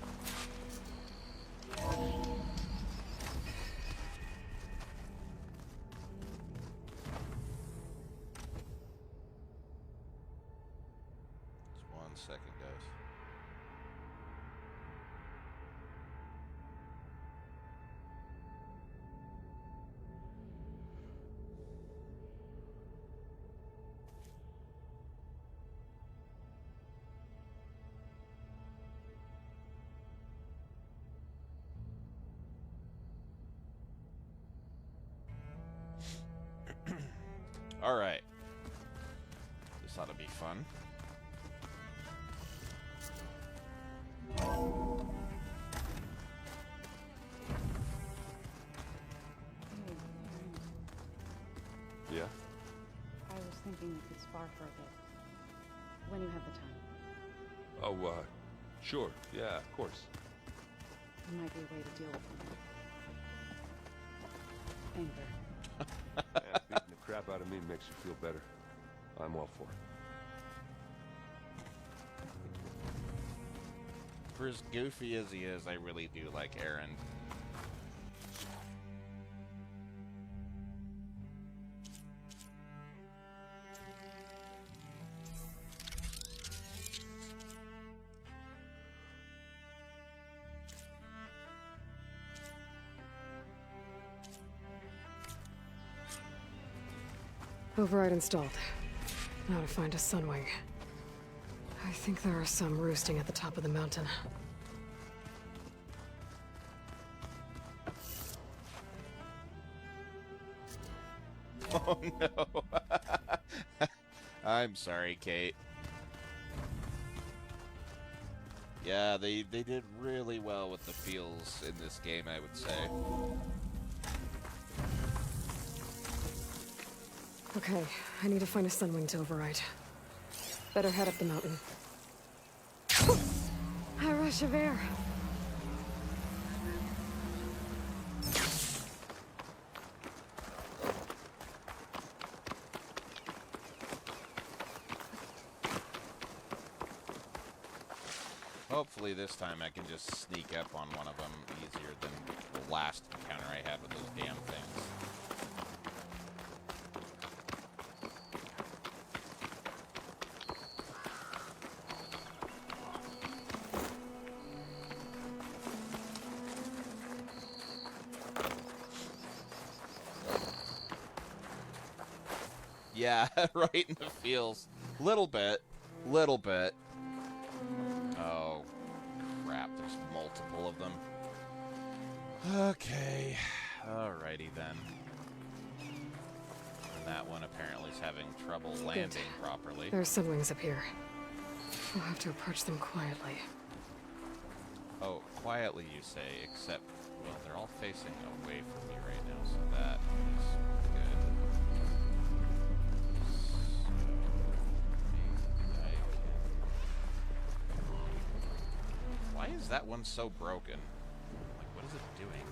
Just 1 second, guys. All right. This ought to be fun. Yeah? I was thinking you could spar for a bit. When you have the time. Oh, sure. Yeah, of course. It might be a way to deal with anger. Yeah, beating the crap out of me makes you feel better. I'm all for it. For as goofy as he is, I really do like Aaron. Override installed. Now to find a sunwing. I think there are some roosting at the top of the mountain. Oh no. I'm sorry, Kate. Yeah, they did really well with the feels in this game, I would say. Okay, I need to find a sunwing to override. Better head up the mountain. A rush of air. Hopefully this time I can just sneak up on one of them easier than the last encounter I had with those damn things. Yeah, right in the feels. Little bit. Little bit. Oh, crap. There's multiple of them. Okay. Alrighty then. that one apparently is having trouble landing properly. There are sunwings up here. We'll have to approach them quietly. Oh, quietly you say, except, well, they're all facing away from me right now, so that is good. So, maybe I can... Why is that one so broken? Like, what is it doing?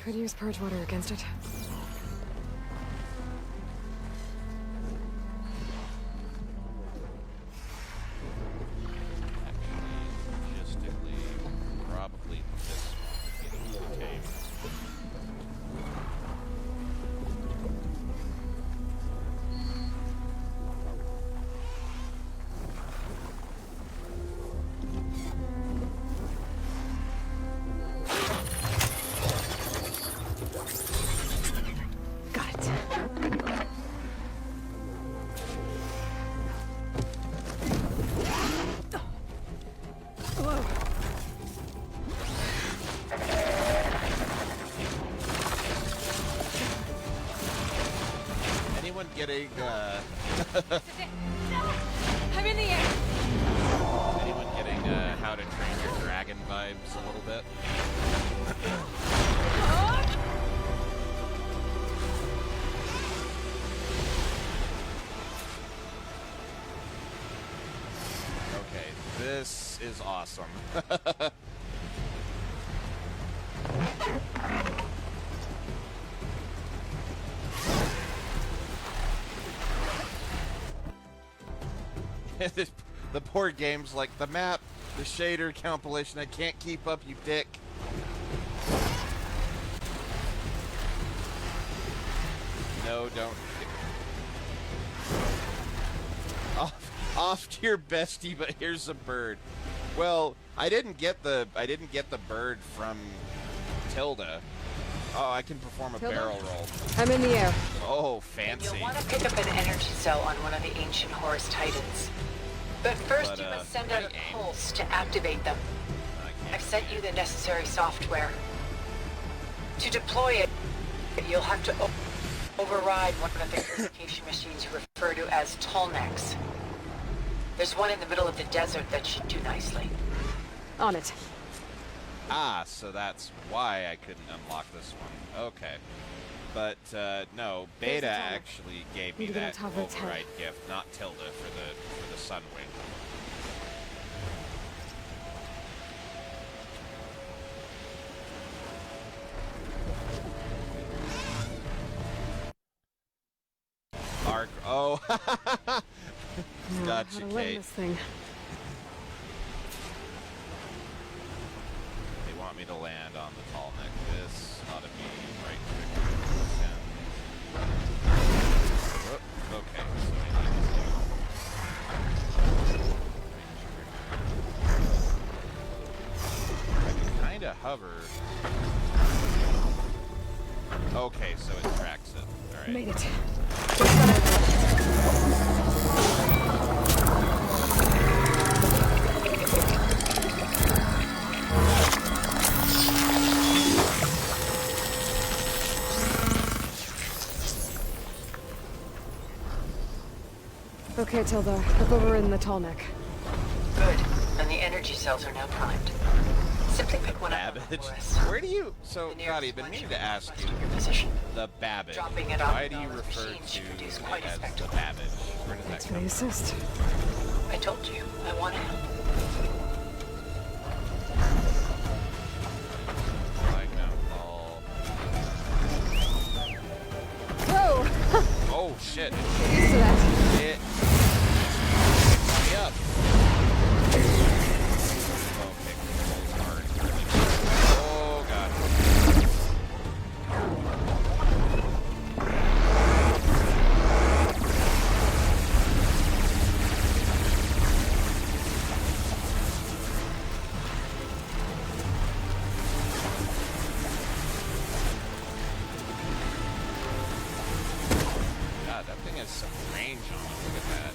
Could use purge water against it. Logistically, probably this one would be the cave. Got it. Whoa. Anyone getting, I'm in the air. anyone getting, How to Train Your Dragon vibes a little bit? Okay, this is awesome. The poor game's like, the map, the shader compilation, I can't keep up, you dick. No, don't. Off to your bestie, but here's a bird. Well, I didn't get the bird from Tilda. Oh, I can perform a barrel roll. I'm in the air. Oh, fancy. You'll want to pick up an energy cell on one of the ancient Horus Titans. But first you must send out a pulse to activate them. I've sent you the necessary software. To deploy it, you'll have to override one of the communication machines you refer to as Tolnecs. There's one in the middle of the desert that should do nicely. On it. Ah, so that's why I couldn't unlock this one. Okay. But, no, Beta actually gave me that override gift, not Tilda, for the Sunwing. Arc. Oh, gotcha, Kate. This thing. They want me to land on the tall neck. This ought to be right click. Oh, okay, so I need to I can kinda hover. Okay, so it tracks it. Alright. Made it. Okay, Tilda. Look over in the tall neck. Good. And the energy cells are now primed. Simply pick one up. Babbage? Where do you... So, Geordie, I've been meaning to ask you. The Babbage. Why do you refer to it as the Babbage? Where does that Thanks for come the from? assist. I told you, I want to help. Whoa! Oh, shit. Get used to that. It... Yep. Okay, controls hard. Oh, God. God, that thing has some range on it. Look at that.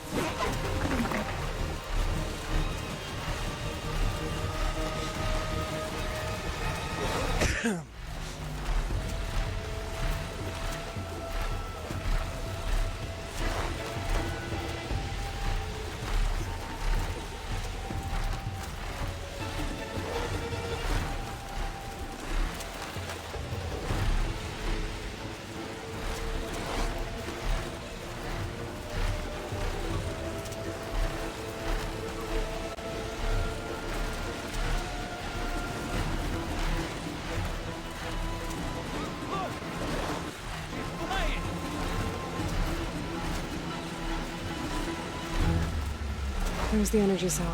There's the energy cell.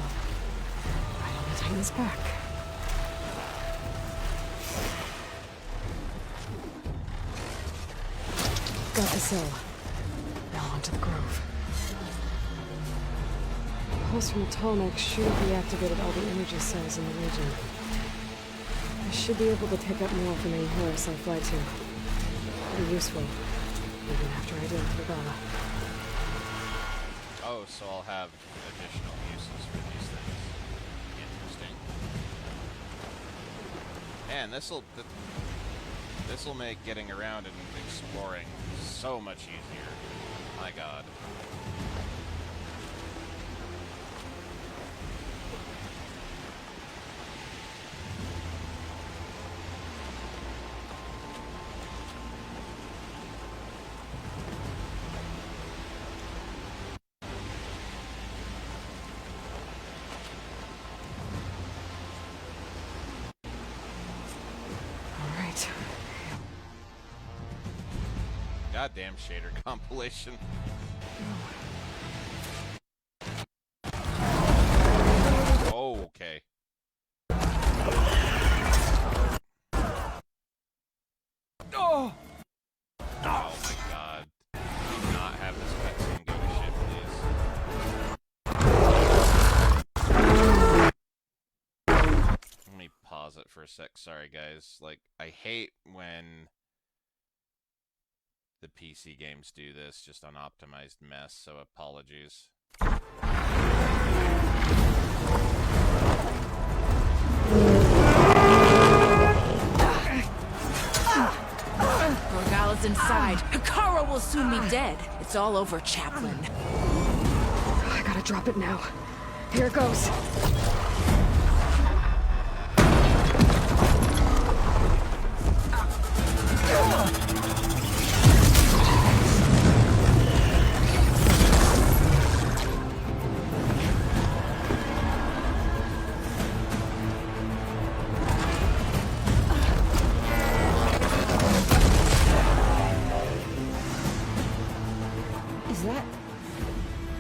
Right on the Titan's back. Got the cell. Now onto the grove. The pulse from the tall neck should have reactivated all the energy cells in the region. I should be able to pick up more from any horse I fly to. Pretty useful, even after I deal with Regala. Oh, so I'll have additional uses for these things. Interesting. Man, this'll make getting around and exploring so much easier. My God. Goddamn shader compilation. Oh, okay. Oh! Oh my God. Do not have this cutscene go to shit, please. Let me pause it for a sec. Sorry, guys. Like, I hate when the PC games do this, just unoptimized mess, so apologies. Regala's inside. Hikaru will soon be dead. It's all over, Chaplain. I gotta drop it now. Here goes.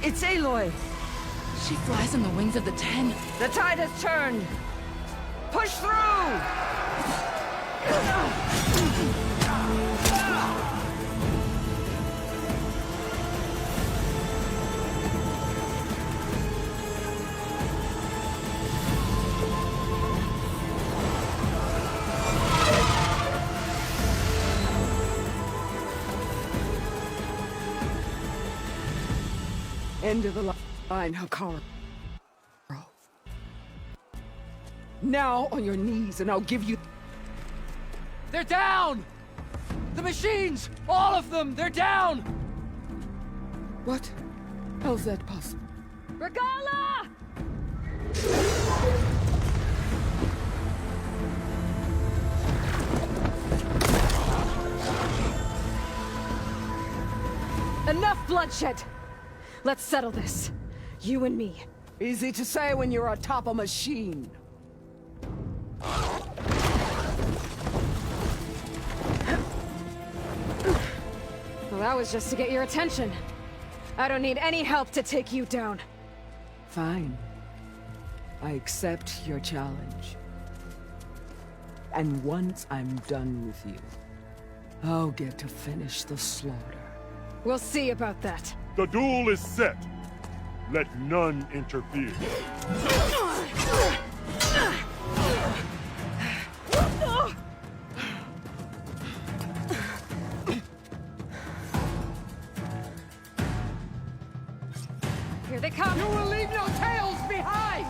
It's Aloy! She flies on the wings of the Ten. The tide has turned! Push through! End of the line, Hikaru. Now on your knees, and I'll give you... They're down! The machines! All of them! They're down! What? How's that possible? Regala! Enough bloodshed! Let's settle this. You and me. Easy to say when you're atop a machine. Well, that was just to get your attention. I don't need any help to take you down. Fine. I accept your challenge. And once I'm done with you, I'll get to finish the slaughter. We'll see about that. The duel is set. Let none interfere. Here they come! You will leave no tails behind!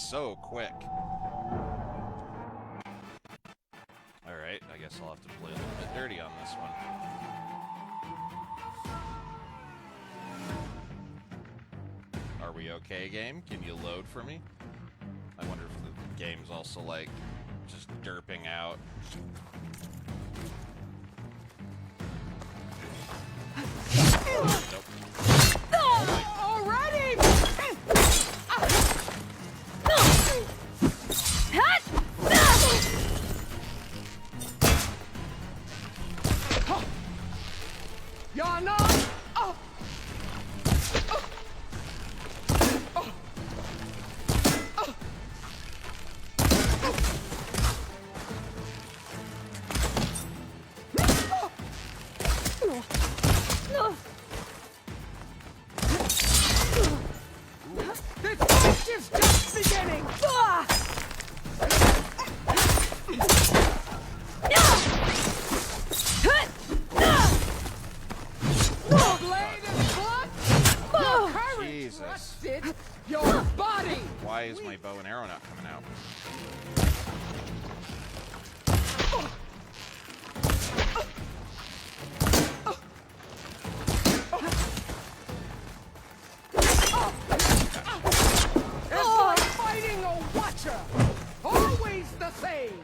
so quick. Alright, I guess I'll have to play a little bit dirty on this one. Are we okay, game? Can you load for me? I wonder if the game's also, like, just derping out. Nope. Already! You're not! This fight is just beginning! Jesus. Your body! Why is my bow and arrow not coming out? It's like fighting a watcher! Always the same!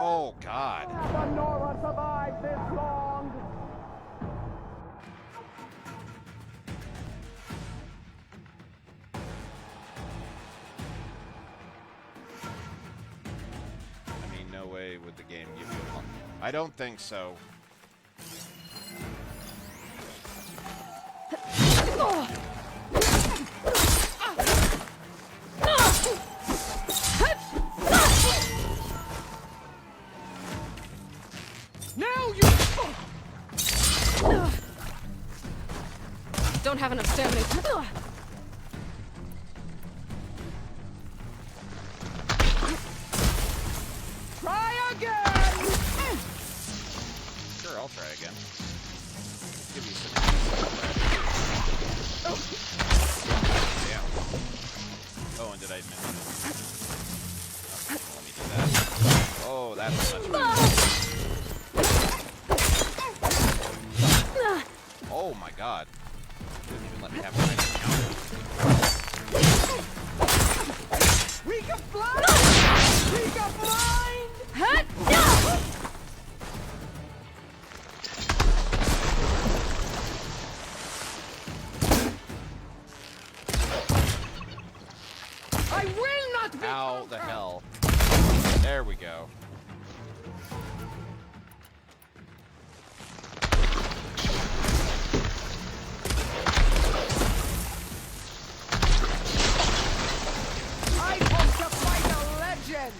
Oh, God. The Nora survived this long! I mean, no way would the game give you a month. I don't think so. Now you... Don't have enough stamina. Try again! Sure, I'll try again. Give me some. Yeah. Oh, and did I miss it? Okay, well, let me do that. Oh, that's much better. Oh my God. Didn't even let me have time to count. Weak of blood! Weak of mind! I will not be How the conquered! hell? There we go. I hope to fight a legend!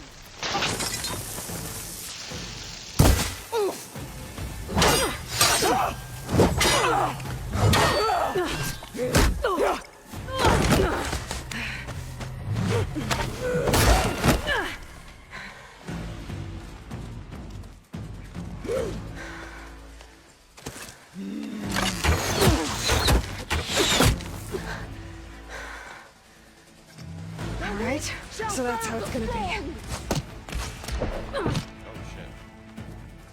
Alright, so that's how it's gonna be. Oh shit.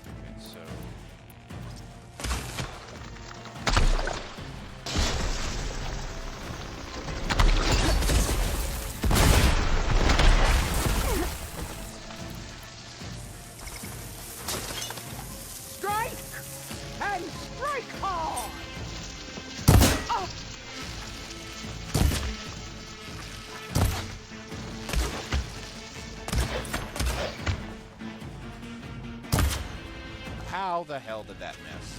Okay, so. Strike! And strike hard! How the hell did that miss?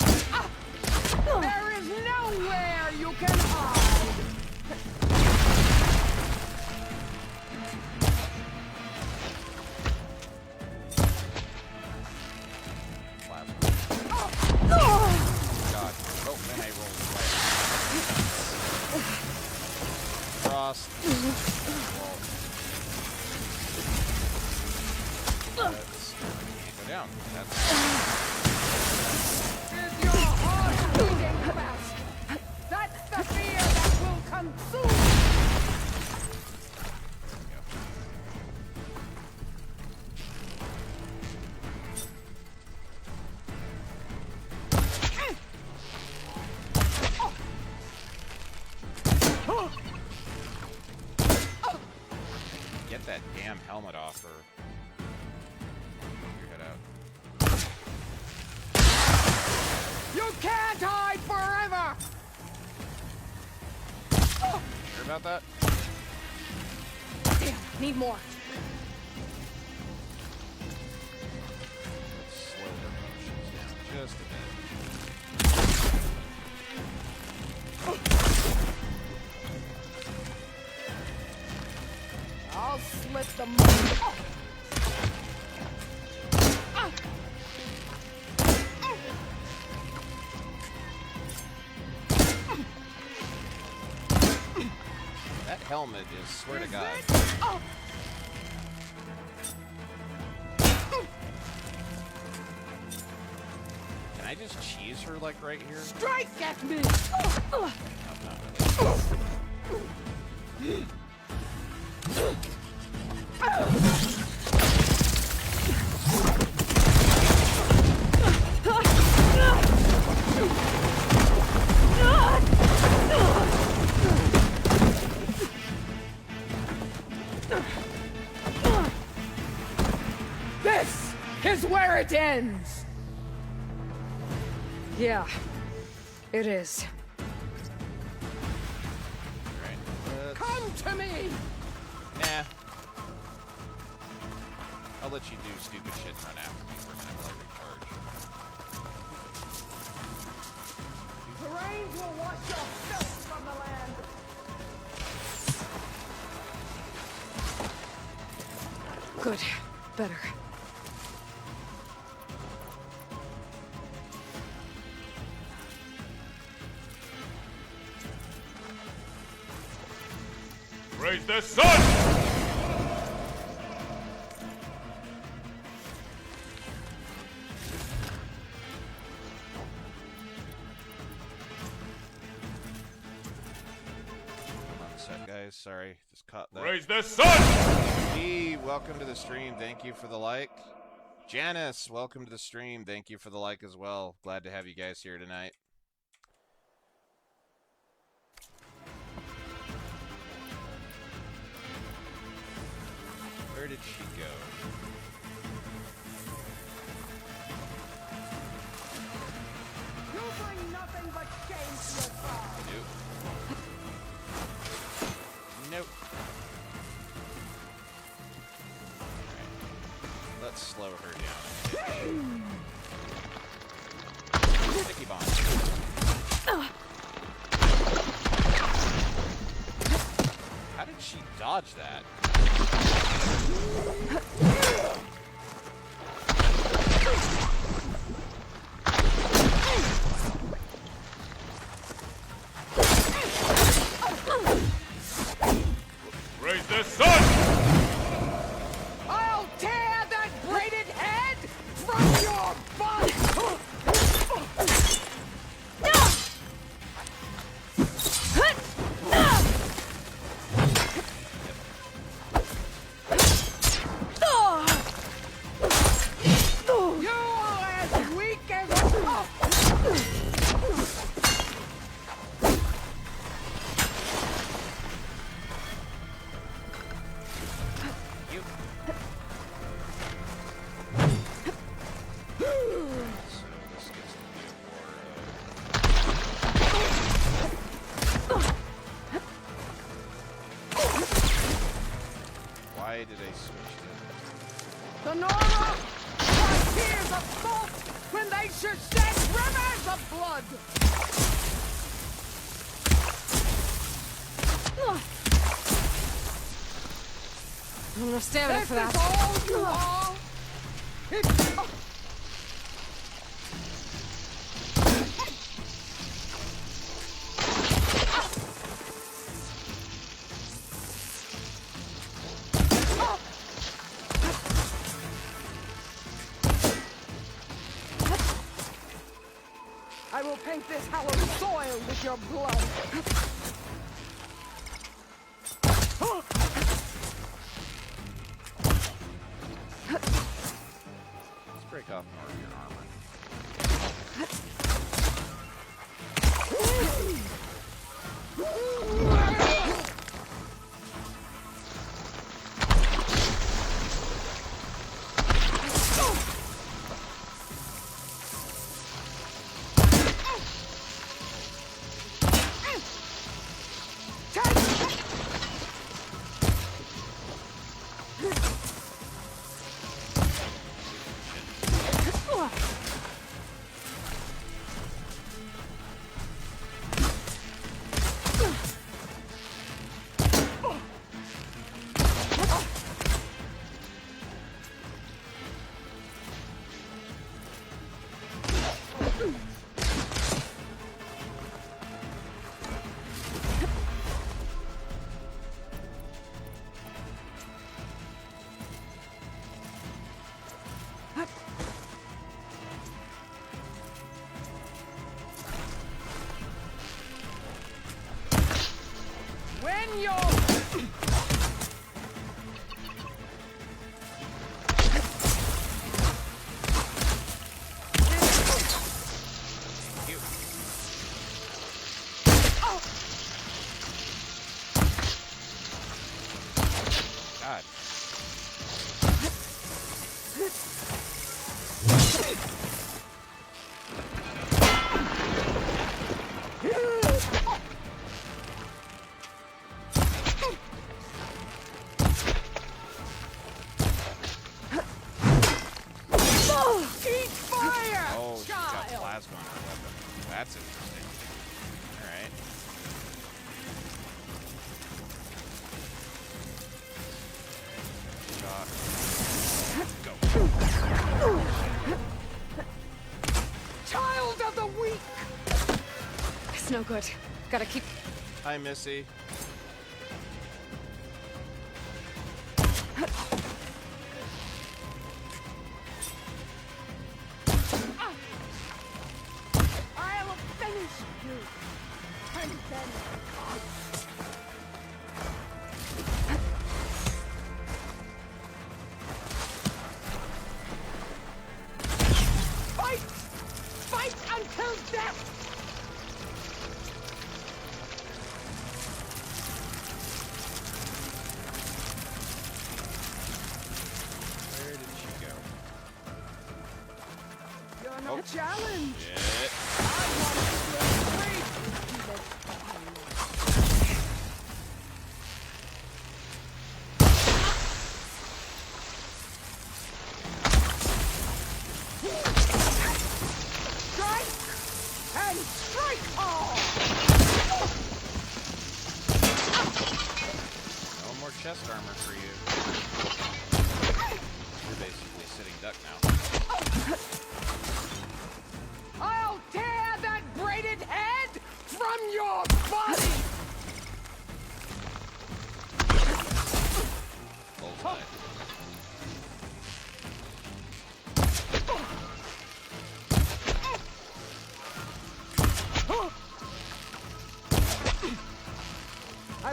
There is nowhere you can hide! God. Oh, and I rolled away. Cross. Wall. Can't go down. That's... Is your heart that damn helmet off her. Your head out. You can't hide forever! Sure about that? Damn, need more. Let's slow her motions down just a bit. I'll slit the That helmet is, swear to God. Can I just cheese her, like, right here? Strike at me! No, not really. This is where it ends! Yeah, it is. Right. Come to me! Nah. I'll let you do stupid shit and run after me for a minute while I recharge. The rains will wash your filth from the land! Good. Better. Raise the sun! Hold on a sec, guys. Sorry, just caught that. Raise the sun! Hey, welcome to the stream. Thank you for the like. Janice, welcome to the stream. Thank you for the like as well. Glad to have you guys here tonight. Where did she go? You bring nothing but shame to your cause! Nope. Nope. Alright. Let's slow her down. Sticky bomb. How did she dodge that? Raise the sun! I'll tear that braided head from your body! You are as weak as You. So this gets to do more. Why did I switch to? the Nora! Cry tears of salt when they should shed rivers of blood! I don't have stamina This for that. is all you are? It's... I will paint this hallowed soil with your blood. Let's break off more of your armor. your... God. Eat fire! Oh, she's got plasma on her weapon. That's interesting. Alright. Go. Child of the weak! It's no good. Gotta keep... Hi, Missy. I'll finish you! And then... Fight! Fight until death! Where did she go? You're no Oh. challenge! Shit. I want to break free! Strike! And strike hard! No more chest armor for you. You're basically sitting duck now. I'll tear that braided head from your body! Bullseye.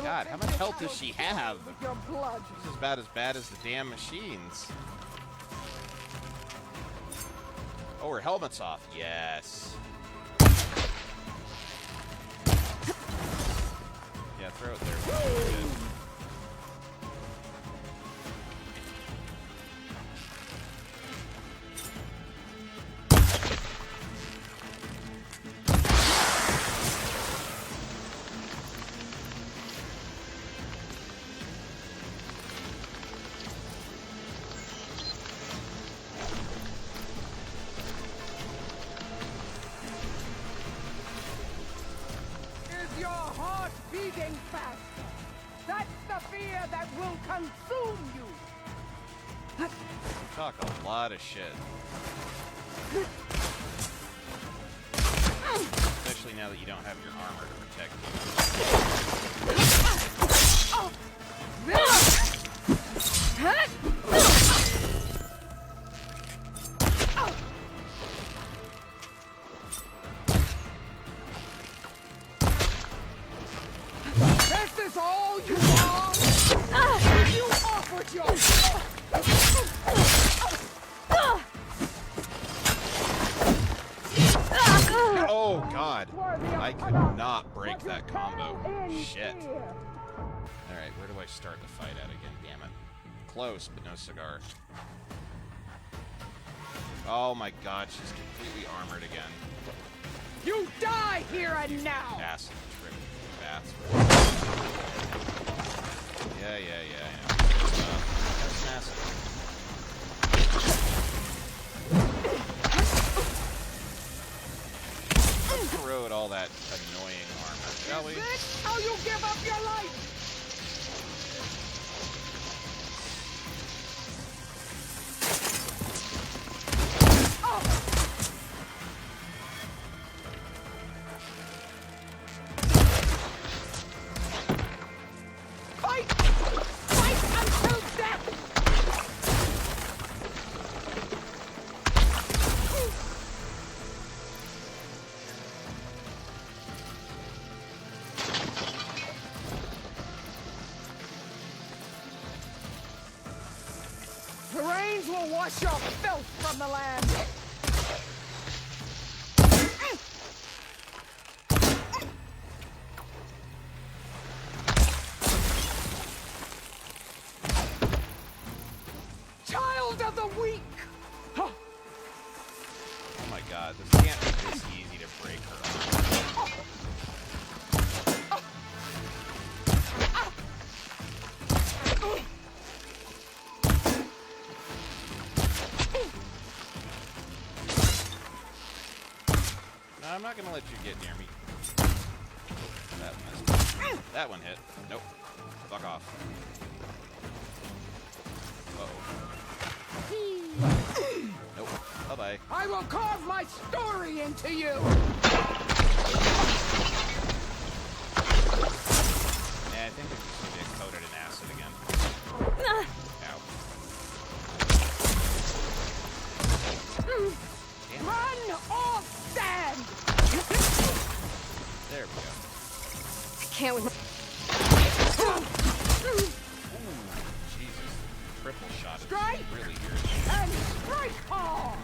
God, how much health does she have? With your blood. She's as bad as the damn machines. Oh, her helmet's off. Yes. Yeah, throw it there. Good. Is your heart beating faster? That's the fear that will consume you! You talk a lot of shit. Especially now that you don't have your armor to protect This is all you want? You offered your... Oh, God. I could not break that combo. Shit. Alright, where do I start the fight at again? Damn it. Close, but no cigar. Oh my God, she's completely armored again. You die here and now! Acid trip bats. Yeah, I know. That's massive. Let's throw at all that annoying armor, shall we? Is this how you give up your life? will wash your filth from the land. Child of the weak! Oh my god, this can't be this easy to break her arm. No, I'm not gonna let you get near me. That one hit. Nope. Fuck off. Nope. Bye-bye. I will carve my story into you! Yeah, I think we just need to get coated in acid again. Ow. Run or stand! There we go. I can't with Ooh, Jesus. Triple shot is Strike! really weird. And strike hard!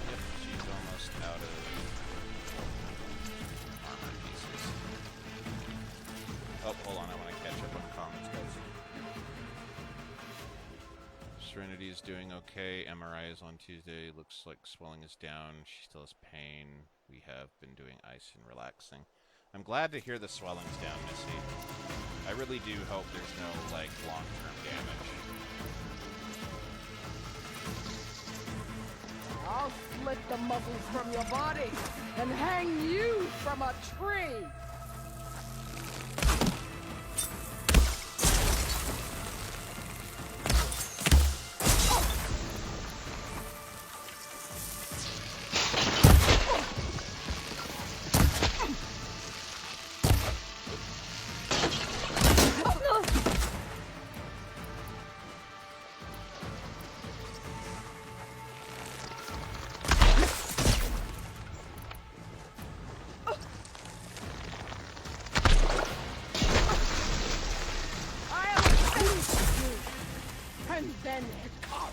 Yep, she's almost out of armor pieces. Oh, hold on, I want to catch up on comments, guys. Serenity is doing okay. MRI is on Tuesday. Looks like swelling is down. She still has pain. We have been doing ice and relaxing. I'm glad to hear the swelling's down, Missy. I really do hope there's no, like, long-term damage. I'll split the muscles from your body and hang you from a tree! And then Hikaru.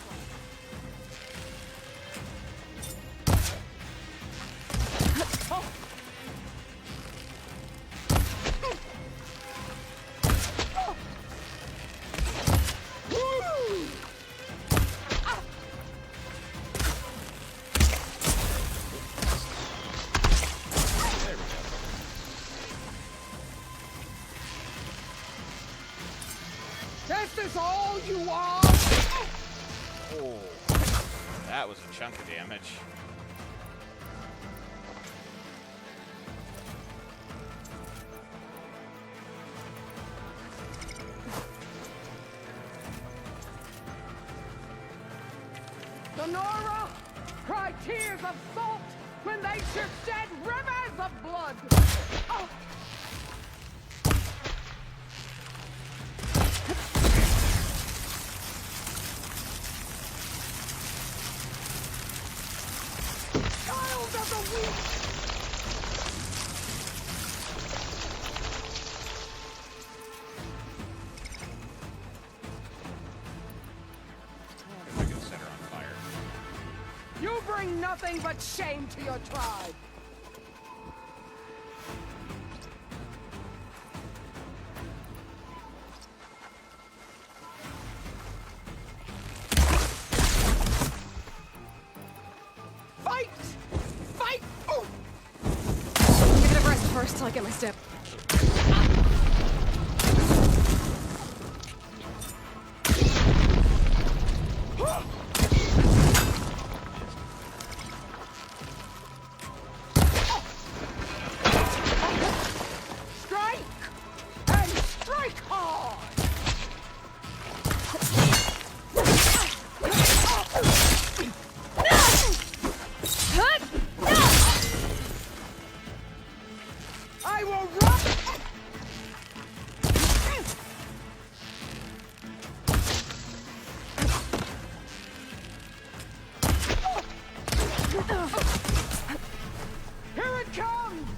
This is all you are? Oh, that was a chunk of damage. The Nora cry tears of salt when they should shed rivers of blood. Oh. Child of the weak! I can set her on fire. You bring nothing but shame to your tribe. Fight! Fight! Oh! Give it a rest first till I get my step. Strike! And strike hard! I will run! Here it comes!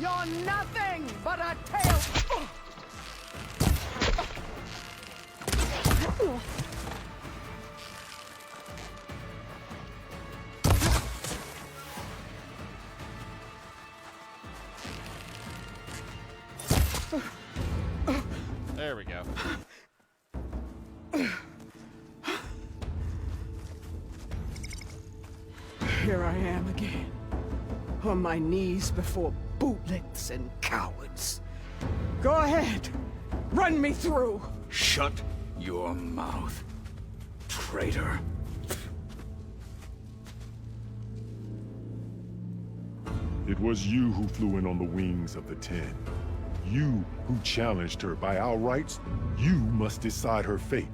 You're nothing but a tail. There we go. Here I am again, on my knees before bootlicks and cowards. Go ahead, run me through. Shut your mouth, traitor. It was you who flew in on the wings of the Ten. You who challenged her by our rights. You must decide her fate.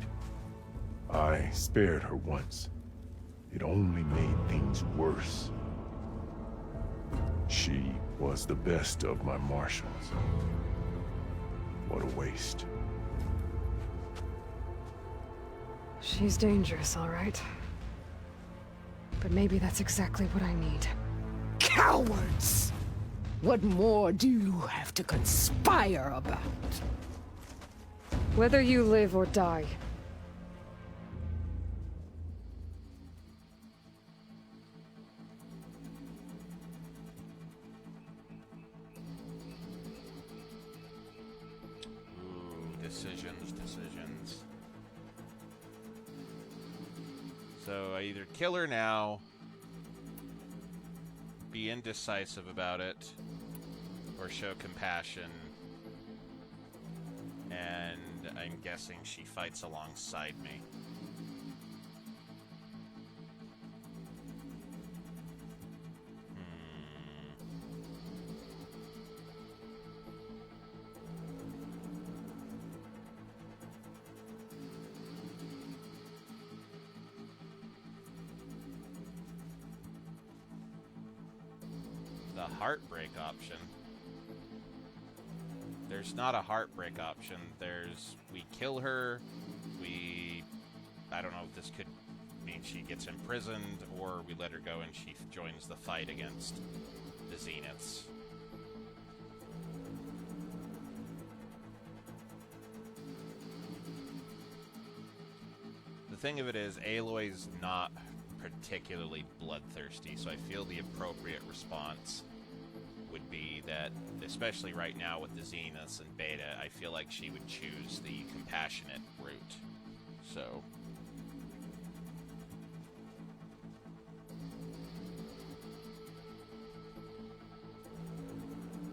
I spared her once. It only made things worse. She was the best of my marshals. What a waste. She's dangerous, all right. But maybe that's exactly what I need. Cowards! What more do you have to conspire about? Whether you live or die. Decisions. So I either kill her now, be indecisive about it, or show compassion. And I'm guessing she fights alongside me. Heartbreak option. There's not a heartbreak option. There's we kill her, I don't know if this could mean she gets imprisoned, or we let her go and she joins the fight against the Zeniths. The thing of it is, Aloy's not particularly bloodthirsty, so I feel the appropriate response would be that, especially right now with the Zeniths and Beta, I feel like she would choose the compassionate route.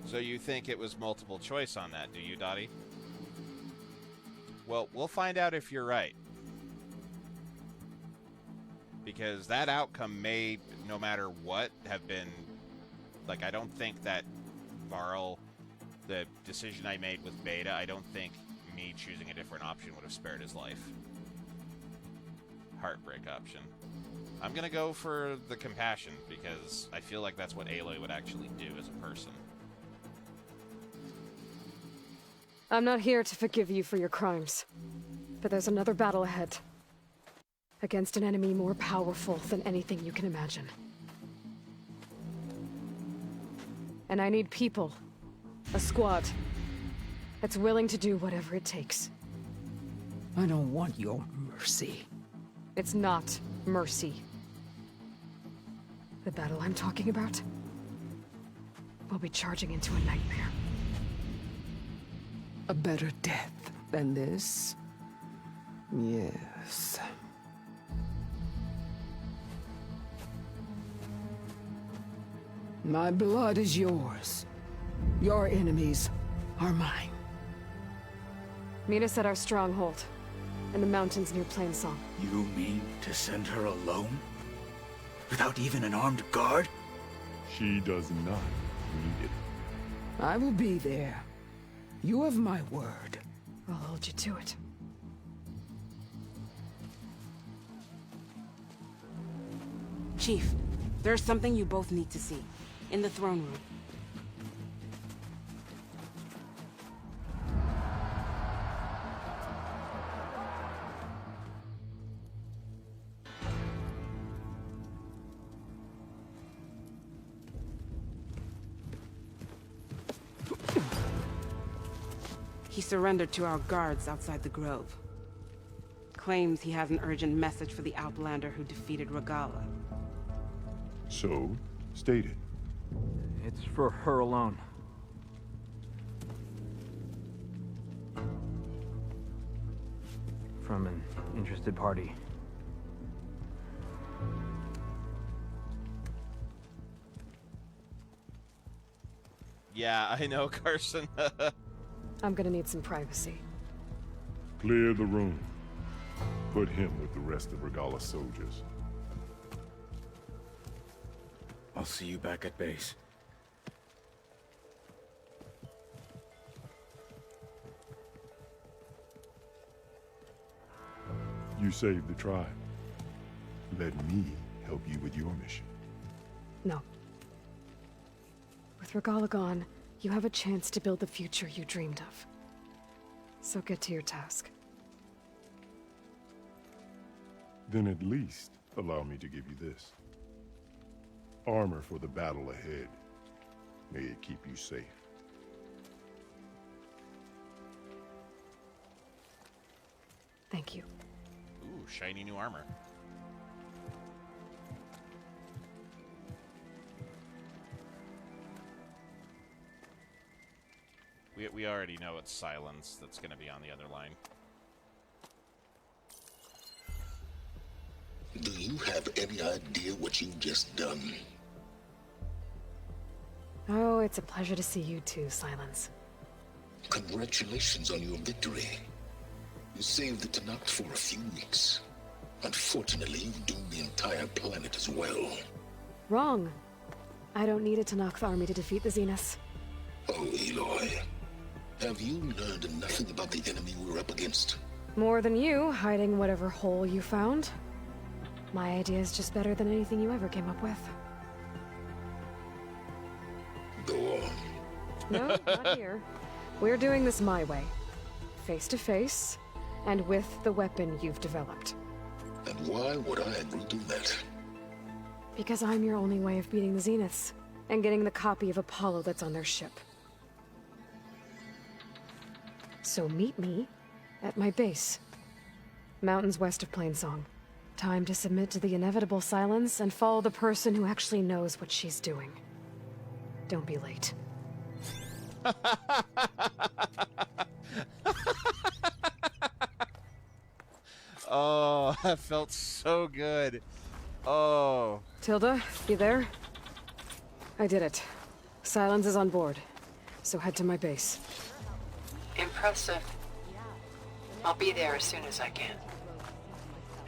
So you think it was multiple choice on that, do you, Dottie? Well, we'll find out if you're right. Because that outcome may, no matter what, have been... Like, I don't think that Varl, the decision I made with Beta, I don't think me choosing a different option would have spared his life. Heartbreak option. I'm gonna go for the compassion, because I feel like that's what Aloy would actually do as a person. I'm not here to forgive you for your crimes. But there's another battle ahead. Against an enemy more powerful than anything you can imagine. And I need people. A squad. That's willing to do whatever it takes. I don't want your mercy. It's not mercy. The battle I'm talking about will be charging into a nightmare. A better death than this? Yes. My blood is yours. Your enemies are mine. Meet us at our stronghold, in the mountains near Plainsong. You mean to send her alone? Without even an armed guard? She does not need it. I will be there. You have my word. I'll hold you to it. Chief, there's something you both need to see. In the throne room. He surrendered to our guards outside the grove. Claims he has an urgent message for the Outlander who defeated Regala. So, state it. It's for her alone. From an interested party. Yeah, I know, Carson. I'm gonna need some privacy. Clear the room. Put him with the rest of Regala's soldiers. I'll see you back at base. You saved the tribe. Let me help you with your mission. No. With Regala gone, you have a chance to build the future you dreamed of. So get to your task. Then at least allow me to give you this. Armor for the battle ahead. May it keep you safe. Thank you. Ooh, shiny new armor. We already know it's Silence that's going to be on the other line. Do you have any idea what you've just done? Oh, it's a pleasure to see you too, Silence. Congratulations on your victory. You saved the Tanakh for a few weeks. Unfortunately, you've doomed the entire planet as well. Wrong. I don't need a Tanakh army to defeat the Zeniths. Oh, Aloy. Have you learned nothing about the enemy we're up against? More than you, hiding whatever hole you found. My idea is just better than anything you ever came up with. Go on. No, not here. We're doing this my way. Face to face, and with the weapon you've developed. And why would I agree to that? Because I'm your only way of beating the Zeniths, and getting the copy of Apollo that's on their ship. So meet me at my base. Mountains west of Plainsong. Time to submit to the inevitable silence and follow the person who actually knows what she's doing. Don't be late. Oh, that felt so good. Oh. Tilda, you there? I did it. Silence is on board, so head to my base. Impressive. I'll be there as soon as I can.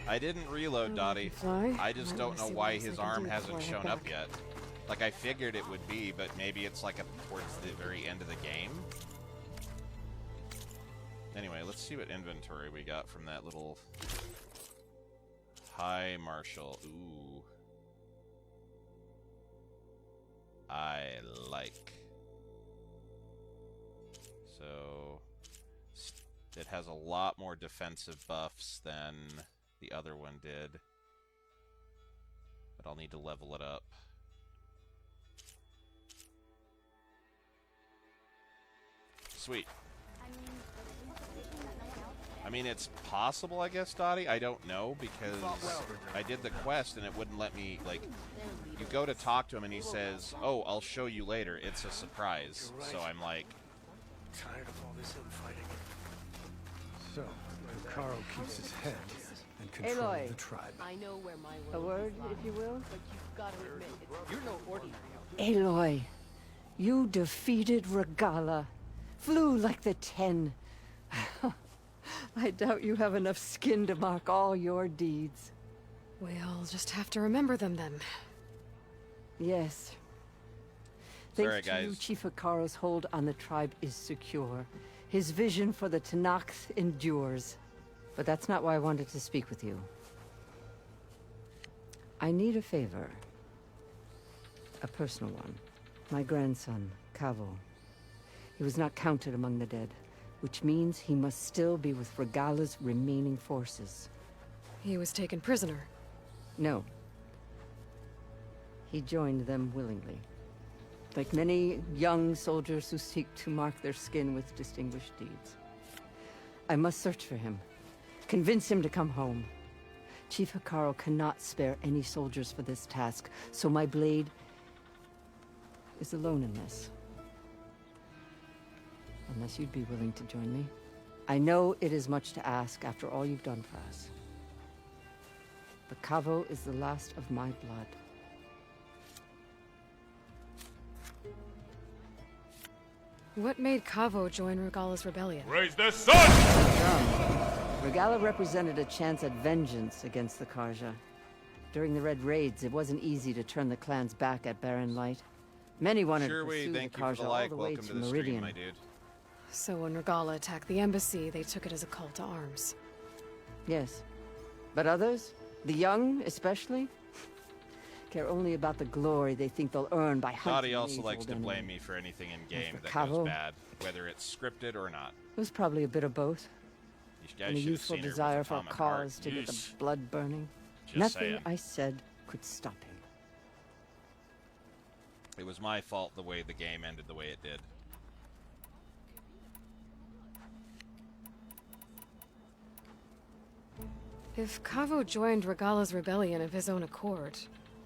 I didn't reload, Dottie. I just don't know why his arm hasn't shown up yet. Like, I figured it would be, but maybe it's like towards the very end of the game. Anyway, let's see what inventory we got from that little High Marshal. Ooh. I like. So, it has a lot more defensive buffs than the other one did. But I'll need to level it up. Sweet. I mean, it's possible, I guess, Dottie. I don't know, because I did the quest and it wouldn't let me, like, you go to talk to him and he says, oh, I'll show you later. It's a surprise. So I'm like... Tired of all this infighting. So, Caro keeps his head and control Aloy. the tribe. I know where my word, if you will. But you've got to admit, you're no ordinary. Aloy, you defeated Regala. Flew like the 10. I doubt you have enough skin to mark all your deeds. We'll just have to remember them then. Yes. Sorry, Thanks to you, guys. Chief Hikaro's hold on the tribe is secure. His vision for the Tanakh endures. But that's not why I wanted to speak with you. I need a favor. A personal one. My grandson, Kavo. He was not counted among the dead, which means he must still be with Regala's remaining forces. He was taken prisoner. No. He joined them willingly. like many young soldiers who seek to mark their skin with distinguished deeds. I must search for him, convince him to come home. Chief Hikaru cannot spare any soldiers for this task, so my blade is alone in this. Unless you'd be willing to join me. I know it is much to ask after all you've done for us. But Kavo is the last of my blood. What made Kavo join Regala's rebellion? Raise the sun! Regala represented a chance at vengeance against the Karja. During the Red Raids, it wasn't easy to turn the clans back at Barren Light. Many wanted to pursue the Karja all the way to Meridian. My dude. So when Regala attacked the embassy, they took it as a call to arms. Yes. But others, the young especially, care only about the glory they think they'll earn by hunting. Dottie also likes to blame me for anything in game that Kavo, goes bad, whether it's scripted or not. It was probably a bit of both. You guys And a should have youthful seen her with desire the for a common cause heart. to get the Yeesh. blood burning. Just Nothing saying. I said could stop him. It was my fault the way the game ended the way it did. If Kavo joined Regala's rebellion of his own accord,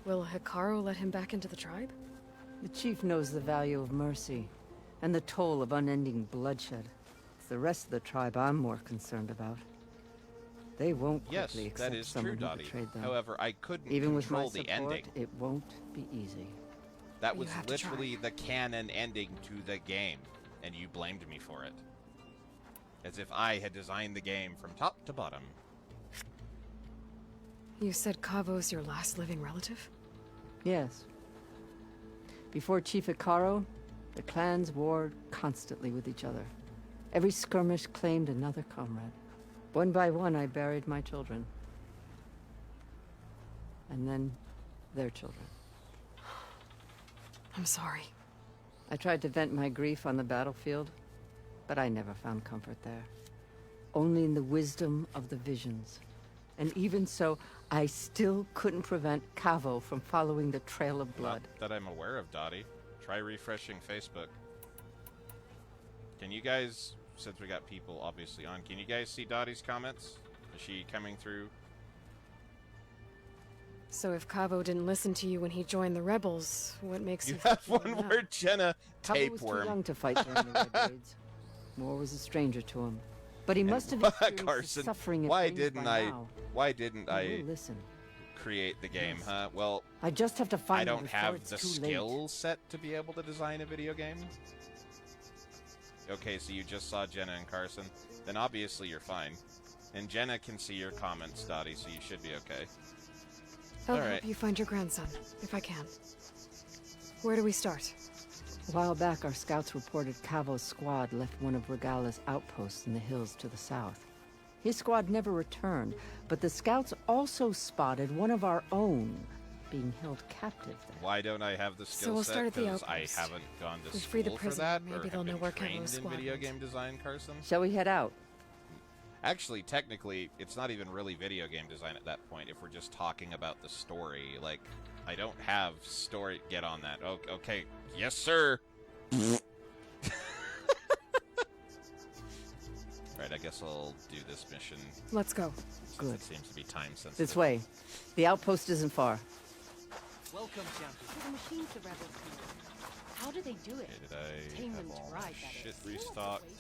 will Hikaru let him back into the tribe? The chief knows the value of mercy and the toll of unending bloodshed. It's the rest of the tribe I'm more concerned about. They won't Yes, quickly that accept is true, someone who Dottie. betrayed them. However, I couldn't Even with my control the support, ending. it won't be easy. That You was have to literally the canon ending to the game, and you blamed me for it. As if I had designed the game from top to bottom. You said Kavo's your last living relative? Yes. Before Chief Hikaru, the clans warred constantly with each other. Every skirmish claimed another comrade. One by one, I buried my children. And then their children. I'm sorry. I tried to vent my grief on the battlefield, but I never found comfort there. Only in the wisdom of the visions. And even so, I still couldn't prevent Kavo from following the trail of blood. Not that I'm aware of, Dottie. Try refreshing Facebook. Can you guys, since we got people obviously on, can you guys see Dottie's comments? Is she coming through? So if Kavo didn't listen to you when he joined the rebels, what makes You you have think one now? word, Jenna. Kavo was too Tapeworm. young to fight during the Red Raids. War was a stranger to him. But he must have experienced Carson, the suffering of why things didn't by I? now. Why didn't He I will listen. create the game, Yes. huh? Well, I just have to find I it don't before have it's the too late. skill set to be able to design a video game. Okay, so you just saw Jenna and Carson. Then obviously you're fine. And Jenna can see your comments, Dottie, so you should be okay. I'll All right. help you find your grandson, if I can. Where do we start? A while back, our scouts reported Kavo's squad left one of Regala's outposts in the hills to the south. His squad never returned, but the scouts also spotted one of our own being held captive there. Why don't I have the So skill we'll set? start at the Because I outpost. haven't gone to We free the school for prisoner, that, maybe or they'll have know been where trained Kavo's in squad video went. game design, Carson. Shall we head out? Actually, technically, it's not even really video game design at that point. If we're just talking about the story, like, I don't have story. Get on that. Okay, yes, sir. Right, I guess I'll do this mission. Let's go. Since Good. It seems to be time sensitive. This way. The outpost isn't far. Welcome, champion. So the machines the rebels created. How do they do it? Okay, did I Tame have them to all my ride, that shit is. restocked?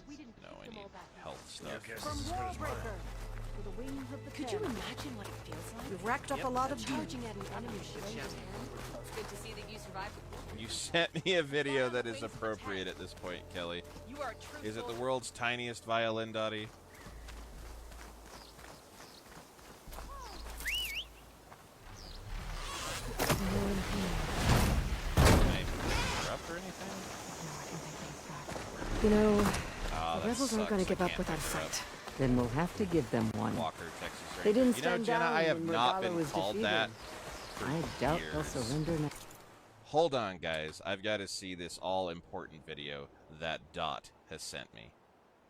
We didn't No, pick I them need all back. health stuff. Your guess From is as good as mine. Wallbreaker to the wings of the Could you Ten. imagine what it feels like? We've racked up a lot of gear. Charging at an enemy range of 10. It's good to see that you survived. You sent me a video that is appropriate at this point, Kelly. You are a true Is it the soldier. world's tiniest violin, Dottie? Interrupt or anything? You know, Ah, the that rebels aren't sucks. going I to give up can't without a interrupt. fight. Then we'll have to give them one. Walker, Texas Ranger. They didn't You know, stand Jenna, down I have when not Regala been was called defeated. that for I doubt they'll years. surrender now. Hold on, guys. I've got to see this all-important video that Dot has sent me.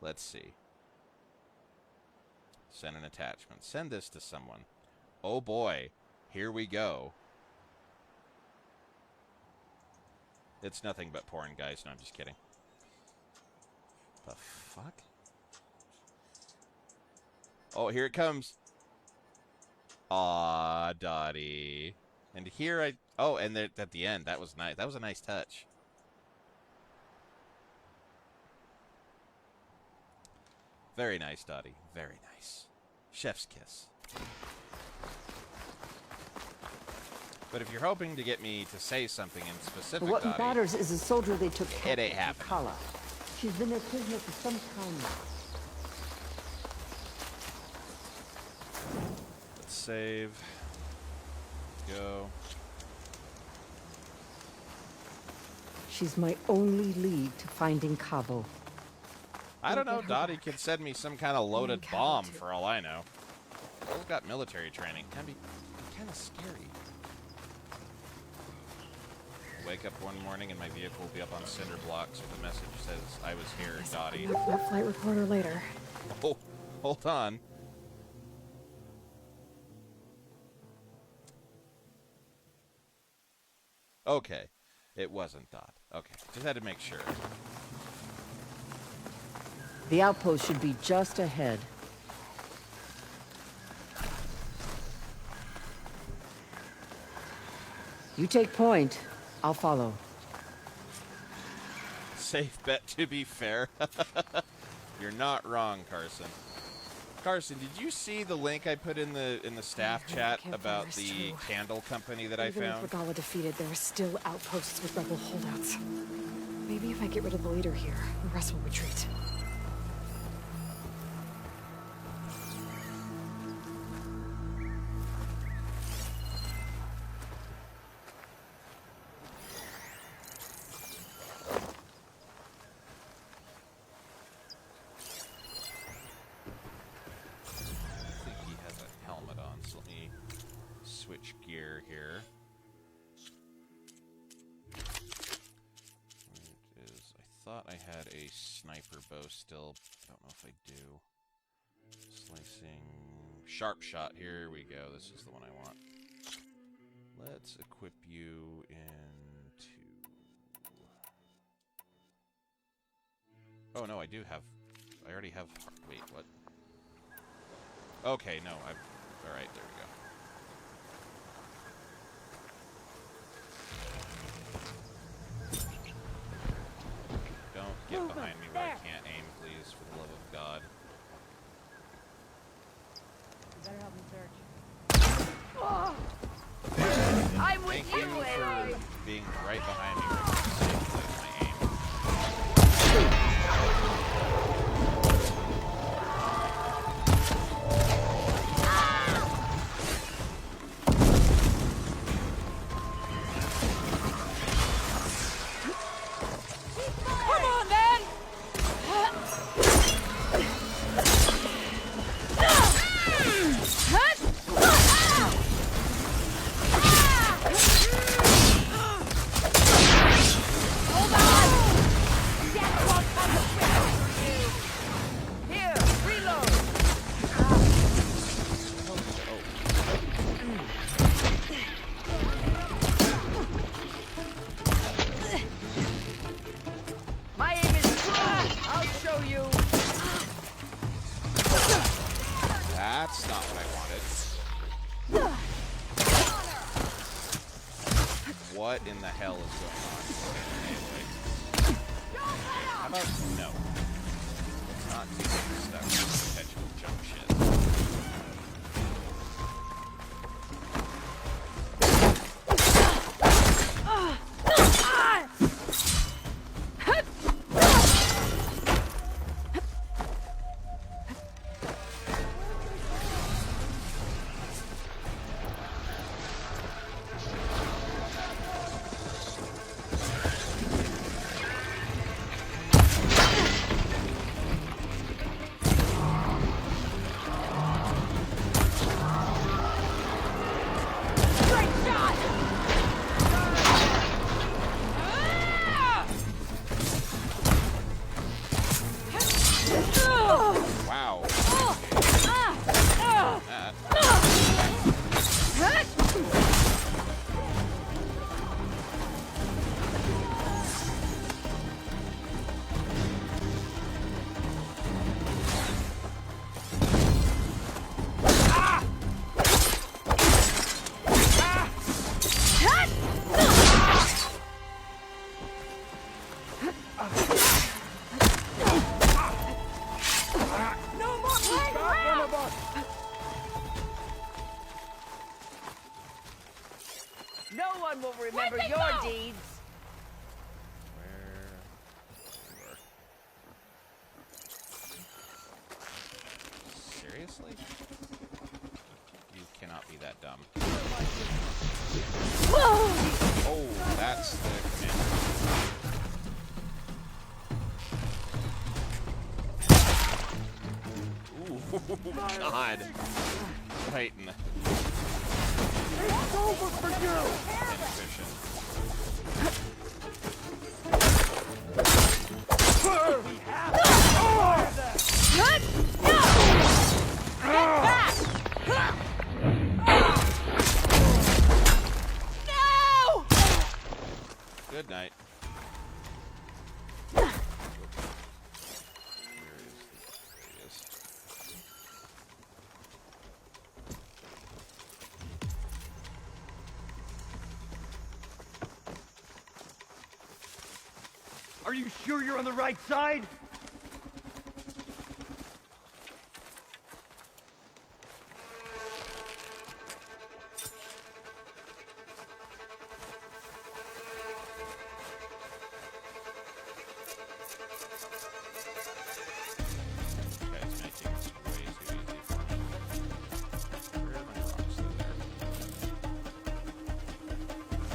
Let's see. Send an attachment. Send this to someone. Oh boy. Here we go. It's nothing but porn, guys. No, I'm just kidding. The fuck? Oh, here it comes. Aw, Dottie. And here I... Oh, and there, at the end, that was nice. That was a nice touch. Very nice, Dottie. Very nice. Chef's kiss. But if you're hoping to get me to say something in specific, What Dottie, matters is the soldier they took it ain't happening. Kala. She's been their prisoner for some time now. Let's save. Go. She's my only lead to finding Cabo. I don't know. Dottie could send me some kind of loaded bomb for all I know. Girl's got military training. Can be kind of scary. Wake up one morning and my vehicle will be up on cinder blocks with a message that says, "I was here, Dottie." That flight reporter later. Oh, hold on. Okay. It wasn't Dot. Okay. Just had to make sure. The outpost should be just ahead. You take point. I'll follow. Safe bet, to be fair. You're not wrong, Carson. Carson, did you see the link I put in the staff chat about the candle company that I found? Even with Regala defeated, there are still outposts with rebel holdouts. Maybe if I get rid of the leader here, the rest will retreat. Still, I don't know if I do. Slicing, sharp shot. Here we go. This is the one I want. Let's equip you into. Oh no, I do have. I already have. Wait, what? Okay, no. All right, there we go. Don't get behind me where I can't aim, please, for the love of God. You better help me search. I'm with Thank you for being right behind me where I can safely place my aim. That's not what I wanted. What in the hell is going on? How about no? Let's not do this stuff with perpetual jump shit. will remember your deeds. Seriously? You cannot be that dumb. Oh, that's the command. Ooh, God. Titan. It's over for you! Inefficient. Get back! No! Good night. Are you sure you're on the right side?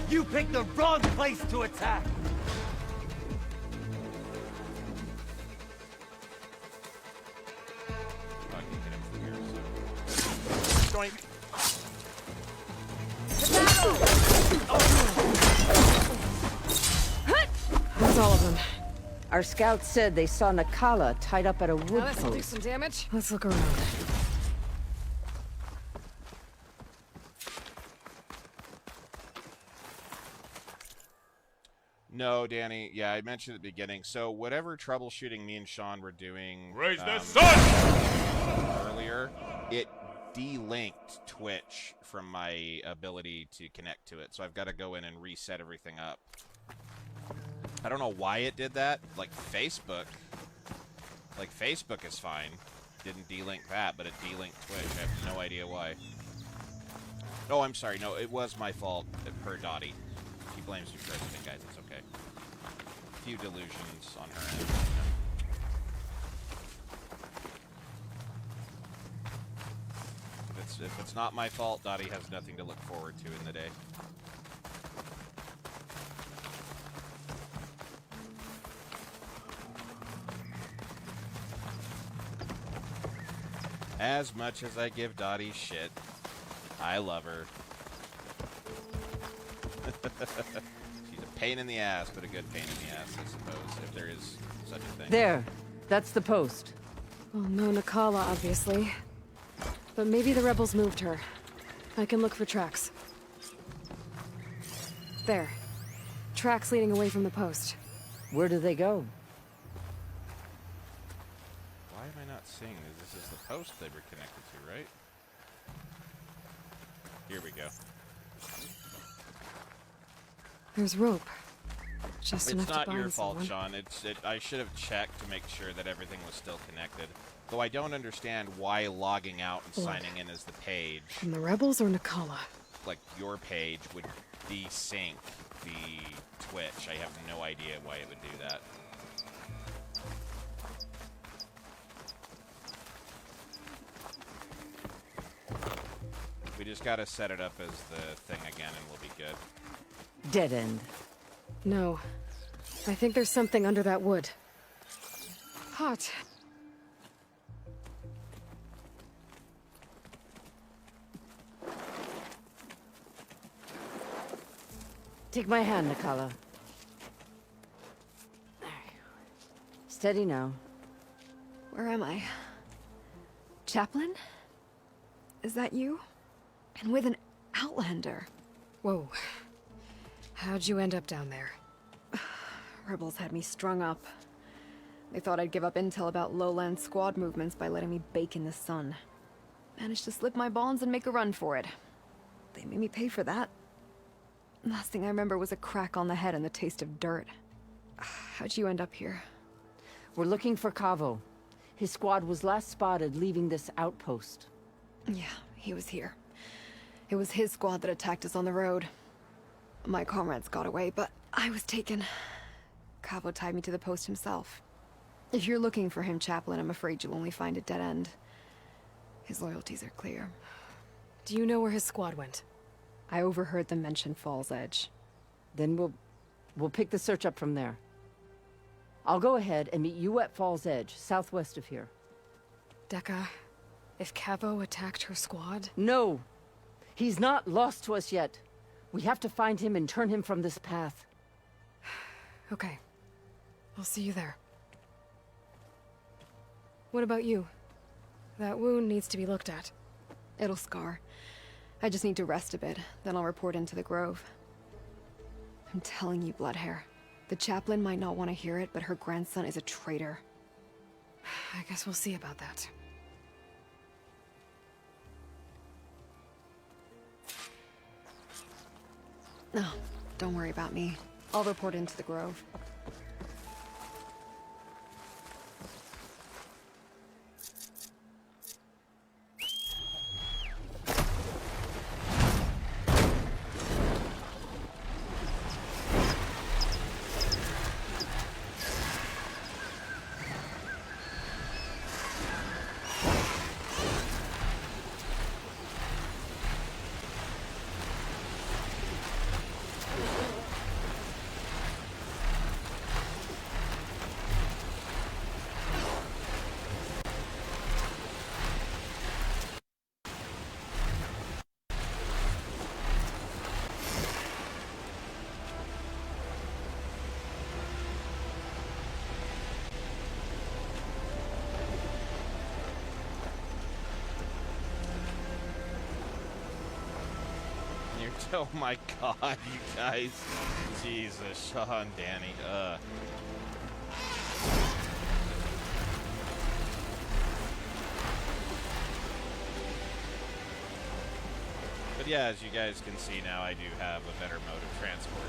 You picked the wrong place to attack! Doink. That's all of them. Our scouts said they saw Nakala tied up at a wood Now this'll do post. some damage. Let's look around. No, Danny. Yeah, I mentioned at the beginning. So whatever troubleshooting me and Sean were doing Raise the sun! earlier, it delinked Twitch from my ability to connect to it. So I've got to go in and reset everything up. I don't know why it did that. Like Facebook is fine. Didn't delink that, but it delinked Twitch. I have no idea why. Oh, I'm sorry. No, it was my fault per Dottie. She blames me for everything, guys. It's okay. A few delusions on her end. If it's not my fault, Dottie has nothing to look forward to in the day. As much as I give Dottie shit, I love her. She's a pain in the ass, but a good pain in the ass, I suppose, if there is such a thing. There. That's the post. Well, no Nakala, obviously. But maybe the rebels moved her. I can look for tracks. There. Tracks leading away from the post. Where do they go? Why am I not seeing this? This is the post they were connected to, right? Here we go. There's rope. Just It's enough to not bind your fault, someone. Sean. I should have checked to make sure that everything was still connected. Though I don't understand why logging out and Blood. signing in as the page, From the rebels or Nakala? like your page, would desync the Twitch. I have no idea why it would do that. We just gotta set it up as the thing again and we'll be good. Dead end. No. I think there's something under that wood. Hot. Take my hand, Nakala. Steady now. Where am I? Chaplain? Is that you? And with an Outlander. Whoa. How'd you end up down there? Rebels had me strung up. They thought I'd give up intel about lowland squad movements by letting me bake in the sun. Managed to slip my bonds and make a run for it. They made me pay for that. Last thing I remember was a crack on the head and the taste of dirt. How'd you end up here? We're looking for Cavo. His squad was last spotted leaving this outpost. Yeah, he was here. It was his squad that attacked us on the road. My comrades got away, but I was taken. Cavo tied me to the post himself. If you're looking for him, Chaplain, I'm afraid you'll only find a dead end. His loyalties are clear. Do you know where his squad went? I overheard them mention Fall's Edge. Then we'll pick the search up from there. I'll go ahead and meet you at Fall's Edge, southwest of here. Dekka, if Cavo attacked her squad... No! He's not lost to us yet. We have to find him and turn him from this path. Okay. I'll see you there. What about you? That wound needs to be looked at. It'll scar. I just need to rest a bit, then I'll report into the Grove. I'm telling you, Bloodhair. The chaplain might not want to hear it, but her grandson is a traitor. I guess we'll see about that. No, don't worry about me. I'll report into the Grove. Oh my god, you guys. Jesus, Sean, Danny, But yeah, as you guys can see now, I do have a better mode of transport.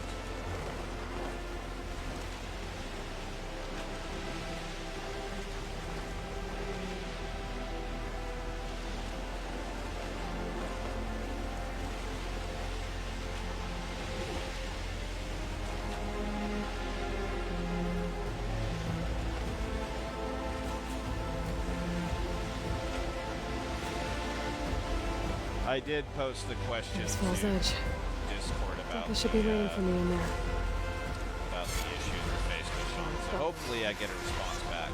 I did post the question There's to Fall's Edge. Discord about They should be waiting for me in there. about the issues we faced with Sean, so hopefully I get a response back.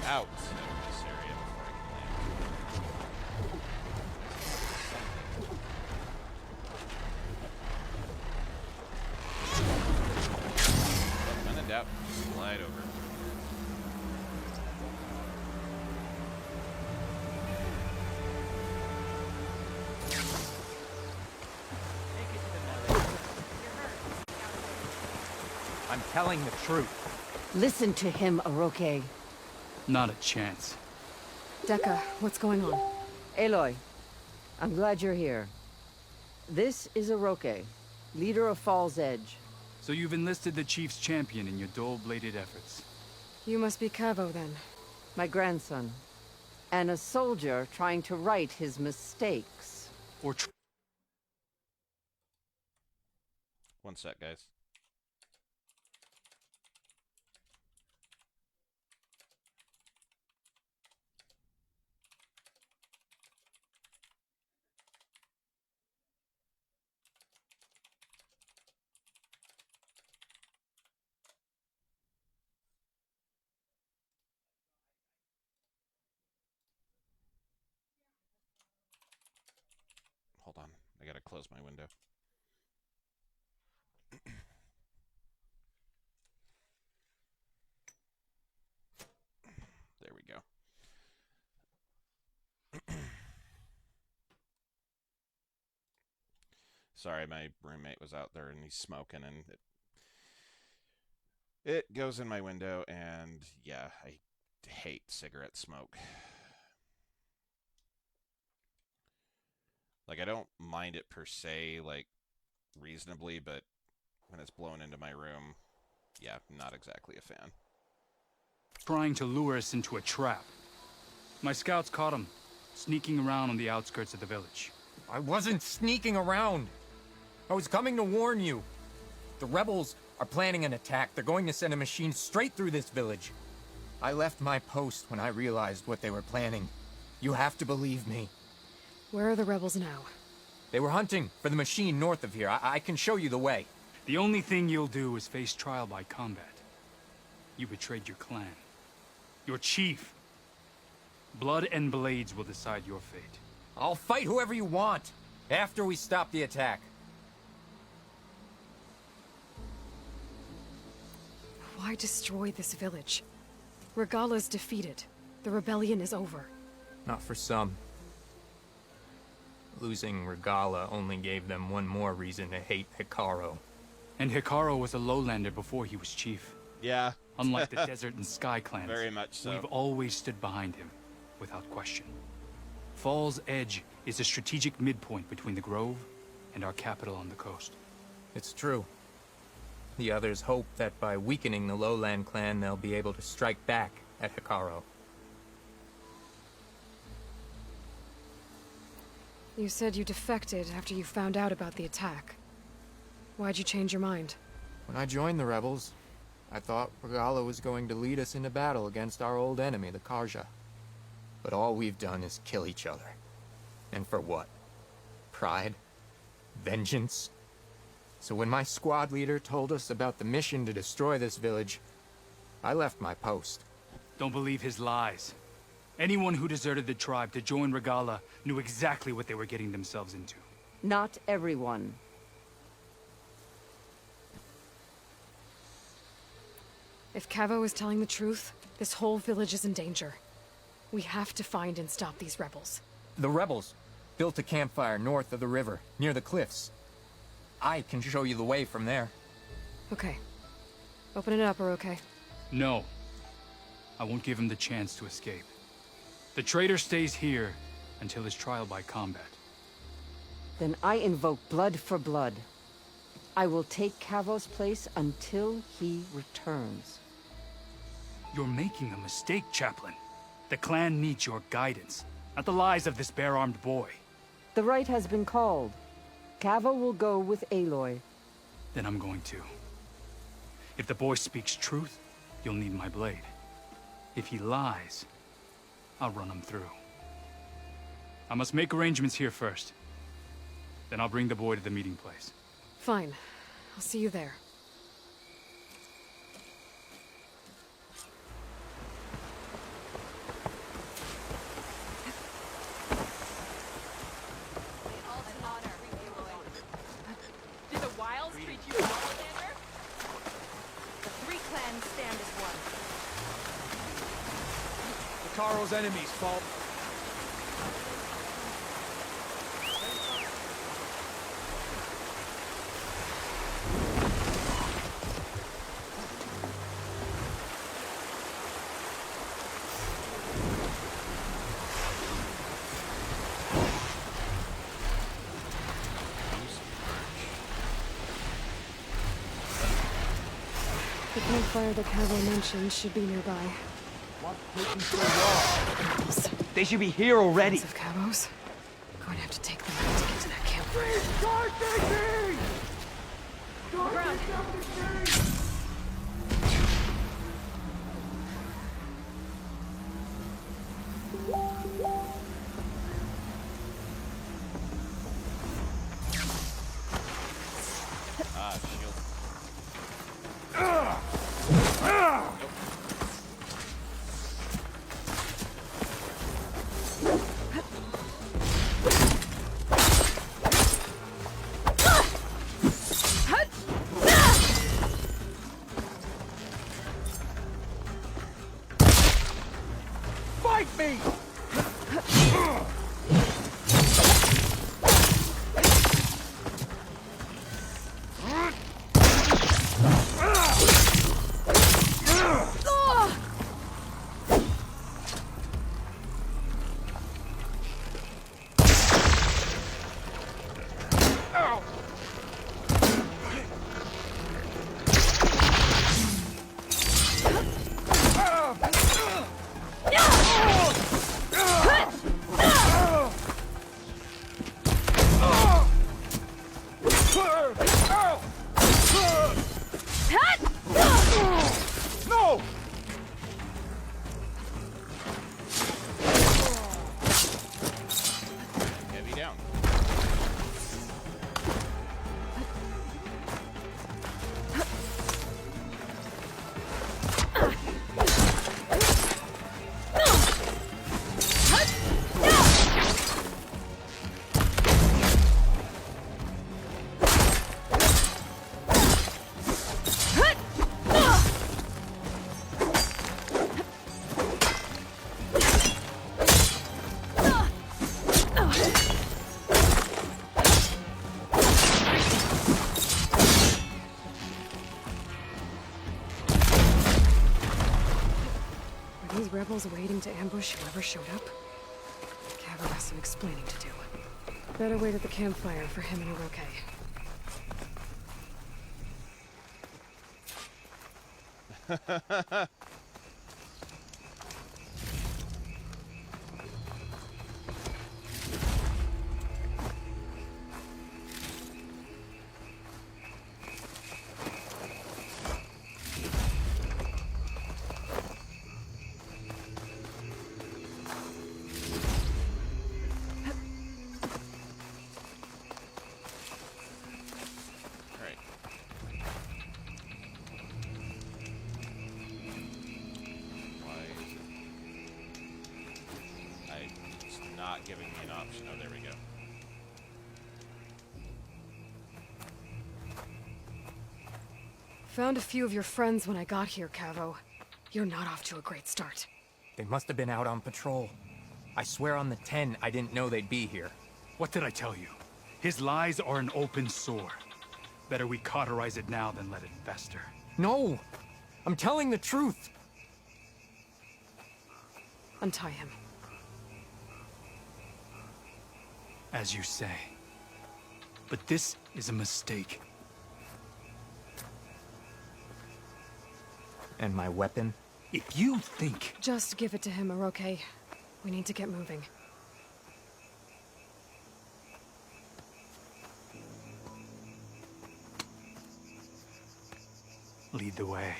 Out of this area before I can land. When in doubt, slide over. I'm telling the truth. Listen to him, Oroke. Not a chance. Dekka, what's going on? Aloy, I'm glad you're here. This is Oroke, leader of Fall's Edge. So you've enlisted the Chief's champion in your dull-bladed efforts. You must be Cavo, then. My grandson. And a soldier trying to right his mistakes. Or One sec, guys. Hold on, I gotta close my window. There we go. Sorry, my roommate was out there and he's smoking, and it goes in my window, and yeah, I hate cigarette smoke. Like, I don't mind it per se, like, reasonably, but when it's blown into my room, yeah, not exactly a fan. Trying to lure us into a trap. My scouts caught him, sneaking around on the outskirts of the village. I wasn't sneaking around. I was coming to warn you. The rebels are planning an attack. They're going to send a machine straight through this village. I left my post when I realized what they were planning. You have to believe me. Where are the rebels now? They were hunting for the machine north of here. I can show you the way. The only thing you'll do is face trial by combat. You betrayed your clan. Your chief. Blood and blades will decide your fate. I'll fight whoever you want, after we stop the attack. Why destroy this village? Regala's defeated. The rebellion is over. Not for some. Losing Regala only gave them one more reason to hate Hikaru. And Hikaru was a lowlander before he was chief. Yeah. Unlike the Desert and Sky clans, Very much so. We've always stood behind him, without question. Fall's Edge is a strategic midpoint between the Grove and our capital on the coast. It's true. The others hope that by weakening the Lowland clan, they'll be able to strike back at Hikaru. You said you defected after you found out about the attack. Why'd you change your mind? When I joined the rebels, I thought Regala was going to lead us into battle against our old enemy, the Karja. But all we've done is kill each other. And for what? Pride? Vengeance? So when my squad leader told us about the mission to destroy this village, I left my post. Don't believe his lies. Anyone who deserted the tribe to join Regala knew exactly what they were getting themselves into. Not everyone. If Cavo is telling the truth, this whole village is in danger. We have to find and stop these rebels. The rebels built a campfire north of the river, near the cliffs. I can show you the way from there. Okay. Open it up, or okay? No. I won't give him the chance to escape. The traitor stays here until his trial by combat. Then I invoke blood for blood. I will take Cavo's place until he returns. You're making a mistake, Chaplain. The clan needs your guidance, not the lies of this bare-armed boy. The right has been called. Cavo will go with Aloy. Then I'm going to. If the boy speaks truth, you'll need my blade. If he lies, I'll run him through. I must make arrangements here first. Then I'll bring the boy to the meeting place. Fine. I'll see you there. Did the Wilds treat you well, Alexander? The three clans stand as one. Hikaru's enemies fall. The campfire that Cavo mentioned should be nearby. They should be here already. Of Cavos. Going to have to take them out to get to that campfire. Shield. Fight me! these rebels waiting to ambush whoever showed up? Cabo has some explaining to do. Better wait at the campfire for him and Oroke. Giving me an option. Oh, there we go. Found a few of your friends when I got here, Cavo. You're not off to a great start. They must have been out on patrol. I swear on the 10, I didn't know they'd be here. What did I tell you? His lies are an open sore. Better we cauterize it now than let it fester. No! I'm telling the truth! Untie him. As you say. But this is a mistake. And my weapon? If you think... Just give it to him, Oroke. We need to get moving. Lead the way.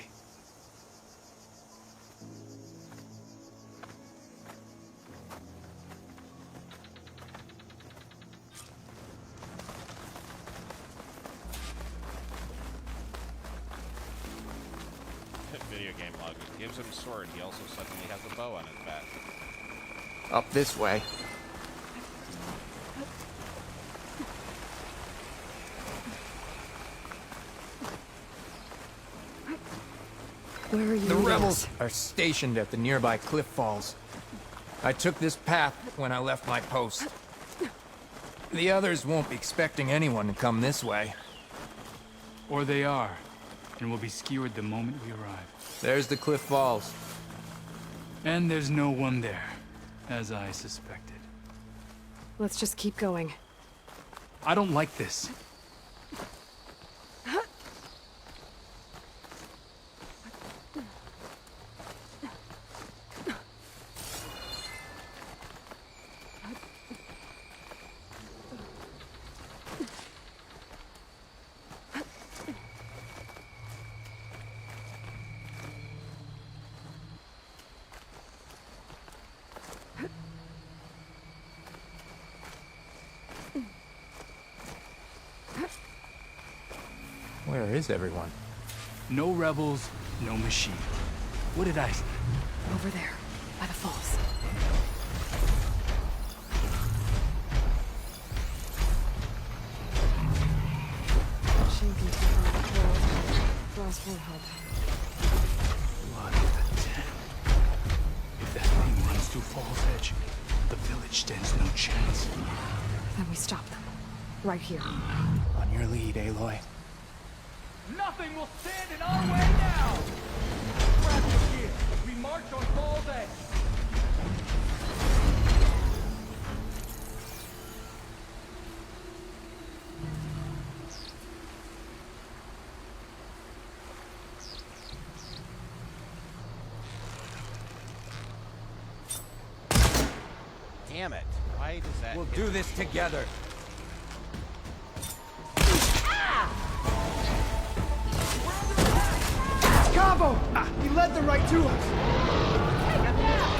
Video game log. It gives him a sword. He also suddenly has a bow on his back. Up this way. Where are you? The rebels are stationed at the nearby cliff falls. I took this path when I left my post. The others won't be expecting anyone to come this way. Or they are, and will be skewered the moment we arrive. There's the cliff falls. And there's no one there, as I suspected. Let's just keep going. I don't like this. Where is everyone? No rebels, no machine. What did I say? Over there, by the falls. Machine container control. Crossbow hub. Blood of the 10. If that thing runs through Fall's Edge, the village stands no chance. Then we stop them. Right here. On your lead, Aloy. Nothing will stand in our way now! Grab your gear as we march on Fall's Edge! Damn it. Why does that... We'll do this together. Cabo! He led them right to us! Take him down!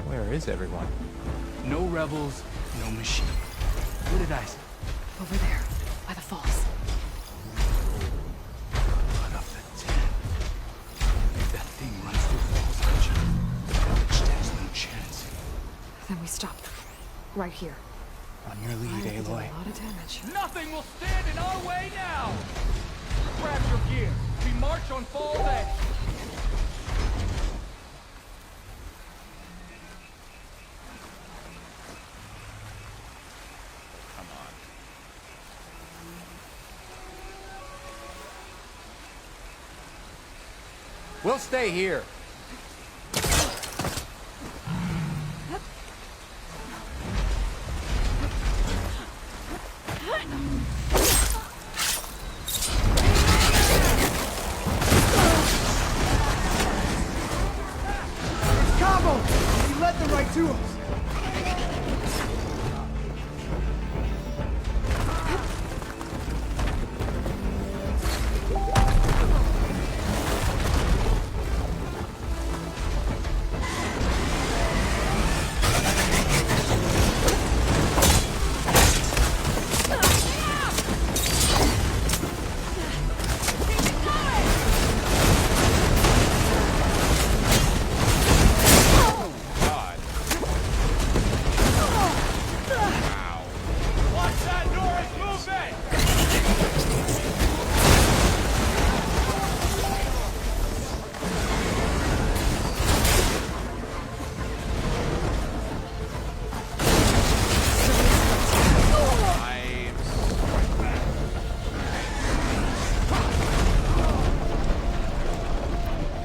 Where is everyone? No rebels, no machine. What did I say? Over there, by the falls. Blood of the Ten. If that thing runs through falls, Archer, the village stands no chance. Then we stop them. Right here. On your lead, Did a Aloy. lot of damage. Nothing will stand in our way now! Grab your gear. We march on Fall's Edge. Come on. We'll stay here. Cabo! He led them right to us! God. Wow. Watch that Norris movement!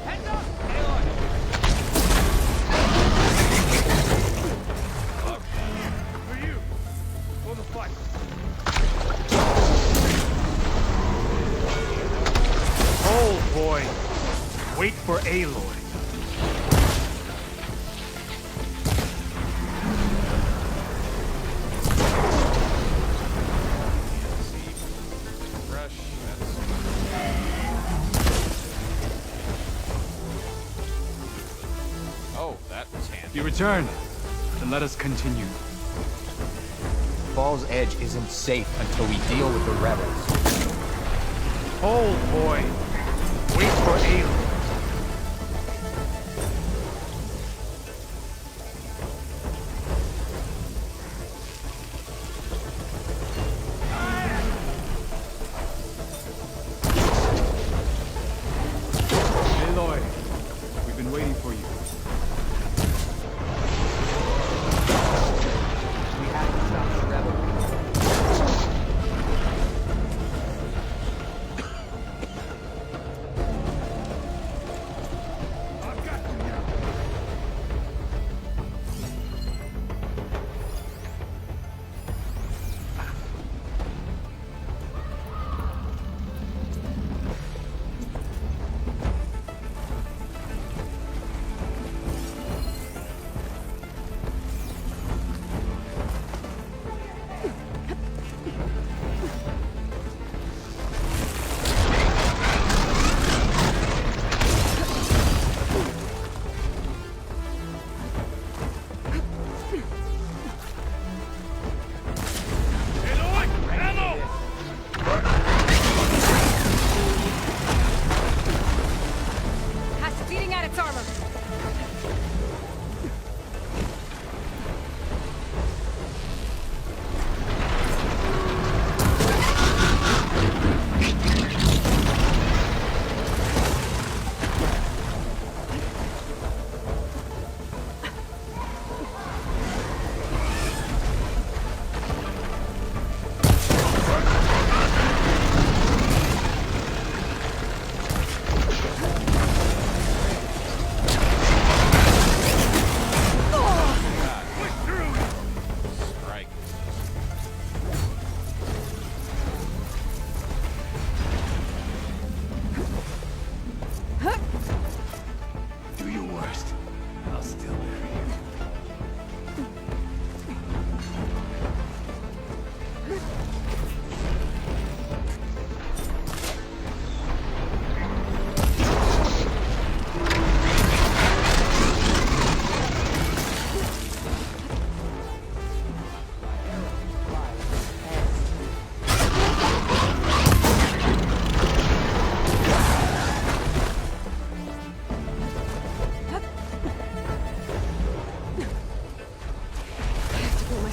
Heads up! Aloy! For you! For the fight! Hold, boy. Wait for Aloy. Fresh. Oh, that was handy. You return. Then let us continue. Fall's Edge isn't safe until we deal with the rebels. Hold, boy. Wait for Aloy. Aloy, we've been waiting for you. We have to stop the rebels.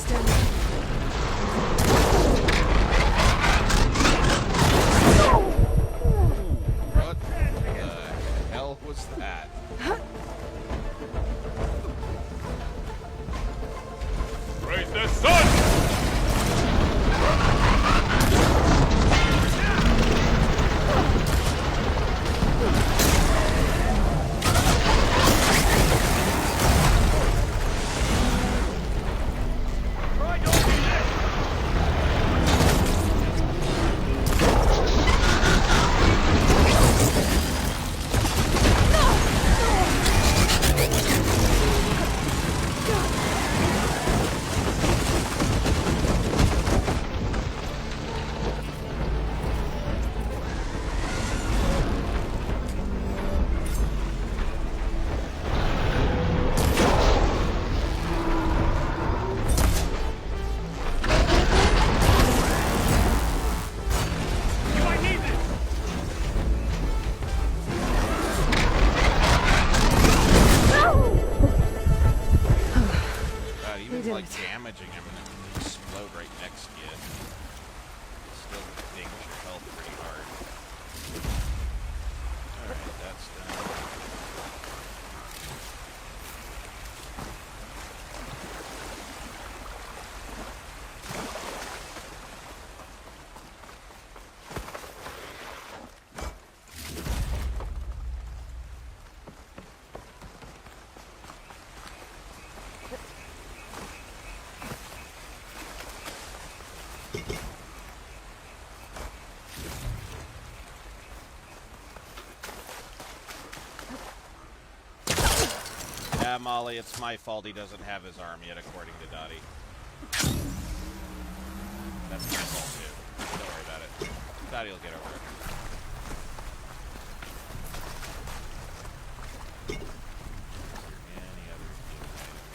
extend. What the hell was that? Raise the sun! Like damaging him and it explode right next to you. Still dings your health pretty hard. Alright, that's done. Yeah, Molly, it's my fault he doesn't have his arm yet, according to Dottie. That's my fault, too. Don't worry about it. Dottie will get over it. Any other items?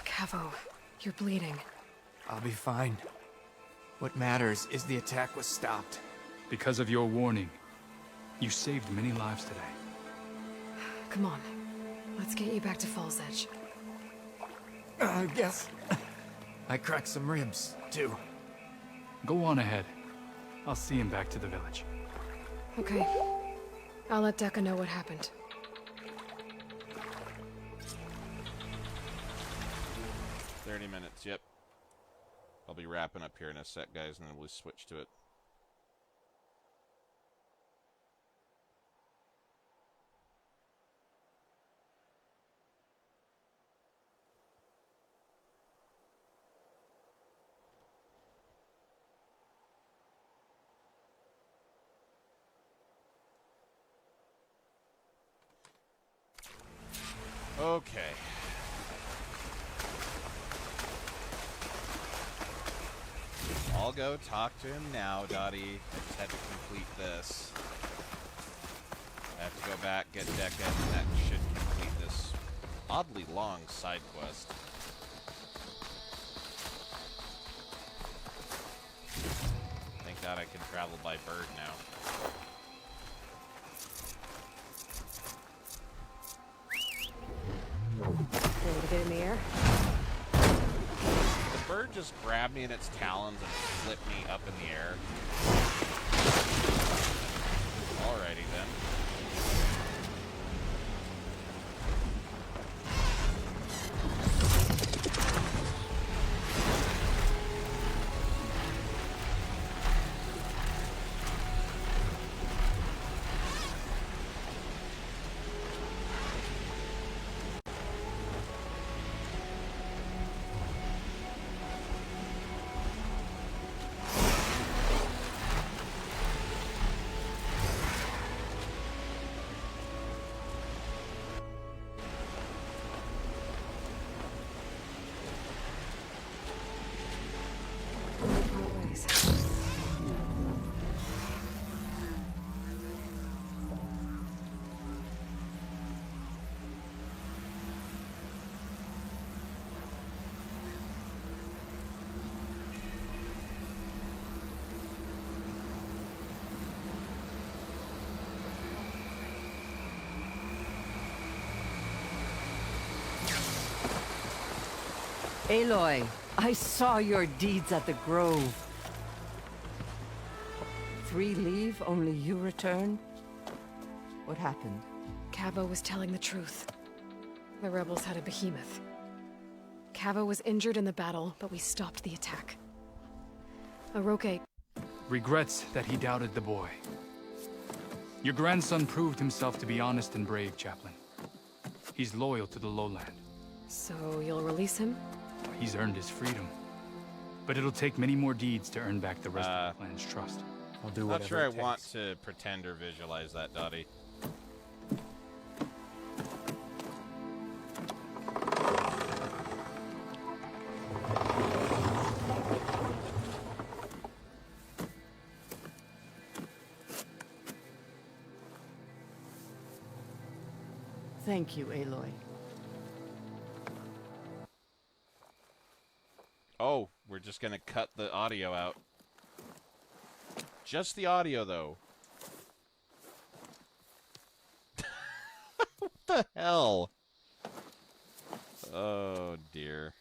Cavo, you're bleeding. I'll be fine. What matters is the attack was stopped. Because of your warning, you saved many lives today. Come on. Let's get you back to Falls Edge. I guess I cracked some ribs, too. Go on ahead. I'll see him back to the village. Okay. I'll let Decca know what happened. 30 minutes, yep. I'll be wrapping up here in a sec, guys, and then we'll switch to it. Okay. I'll go talk to him now, Dottie. I just had to complete this. I have to go back, get Decca, and that should complete this oddly long side quest. Thank God I can travel by bird now. Ready to get in the air? The bird just grabbed me in its talons and flipped me up in the air. Alrighty then. Aloy, I saw your deeds at the Grove. 3 leave, only you return? What happened? Cavo was telling the truth. The rebels had a behemoth. Cavo was injured in the battle, but we stopped the attack. Aroke... Regrets that he doubted the boy. Your grandson proved himself to be honest and brave, Chaplain. He's loyal to the lowland. So you'll release him? He's earned his freedom. But it'll take many more deeds to earn back the rest of the clan's trust. I'll do Not whatever sure I it takes. want to pretend or visualize that, Dottie. Thank you, Aloy. Oh, we're just gonna cut the audio out. Just the audio, though. What the hell? Oh, dear.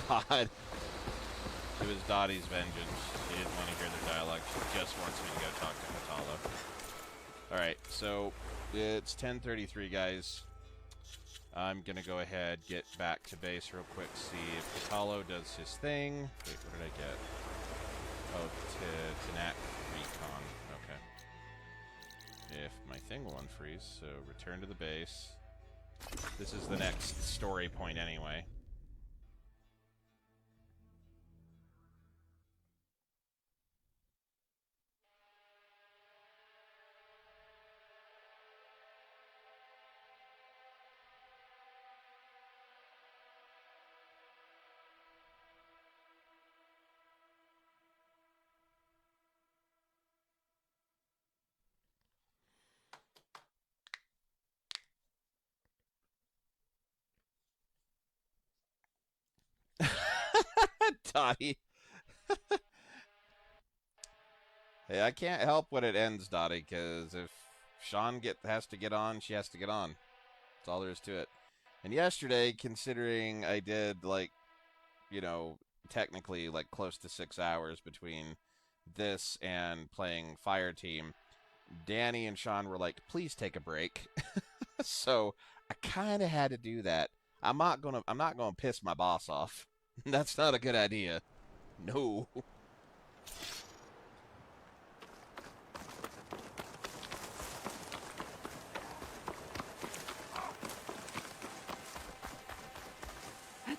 God. It was Dottie's vengeance. She didn't want to hear their dialogue. She just wants me to go talk to Metallo. Alright, so it's 10:33, guys. I'm gonna go ahead, get back to base real quick, see if Metallo does his thing. Wait, what did I get? Oh, Tanak Recon. Okay. If my thing will unfreeze, so return to the base. This is the next story point anyway. Dottie. Hey, I can't help when it ends, Dottie, because if Sean has to get on, she has to get on. That's all there is to it. And yesterday, considering I did, like, you know, technically, like, close to 6 hours between this and playing Fireteam, Danny and Sean were like, please take a break. So I kind of had to do that. I'm not gonna piss my boss off. That's not a good idea. No. I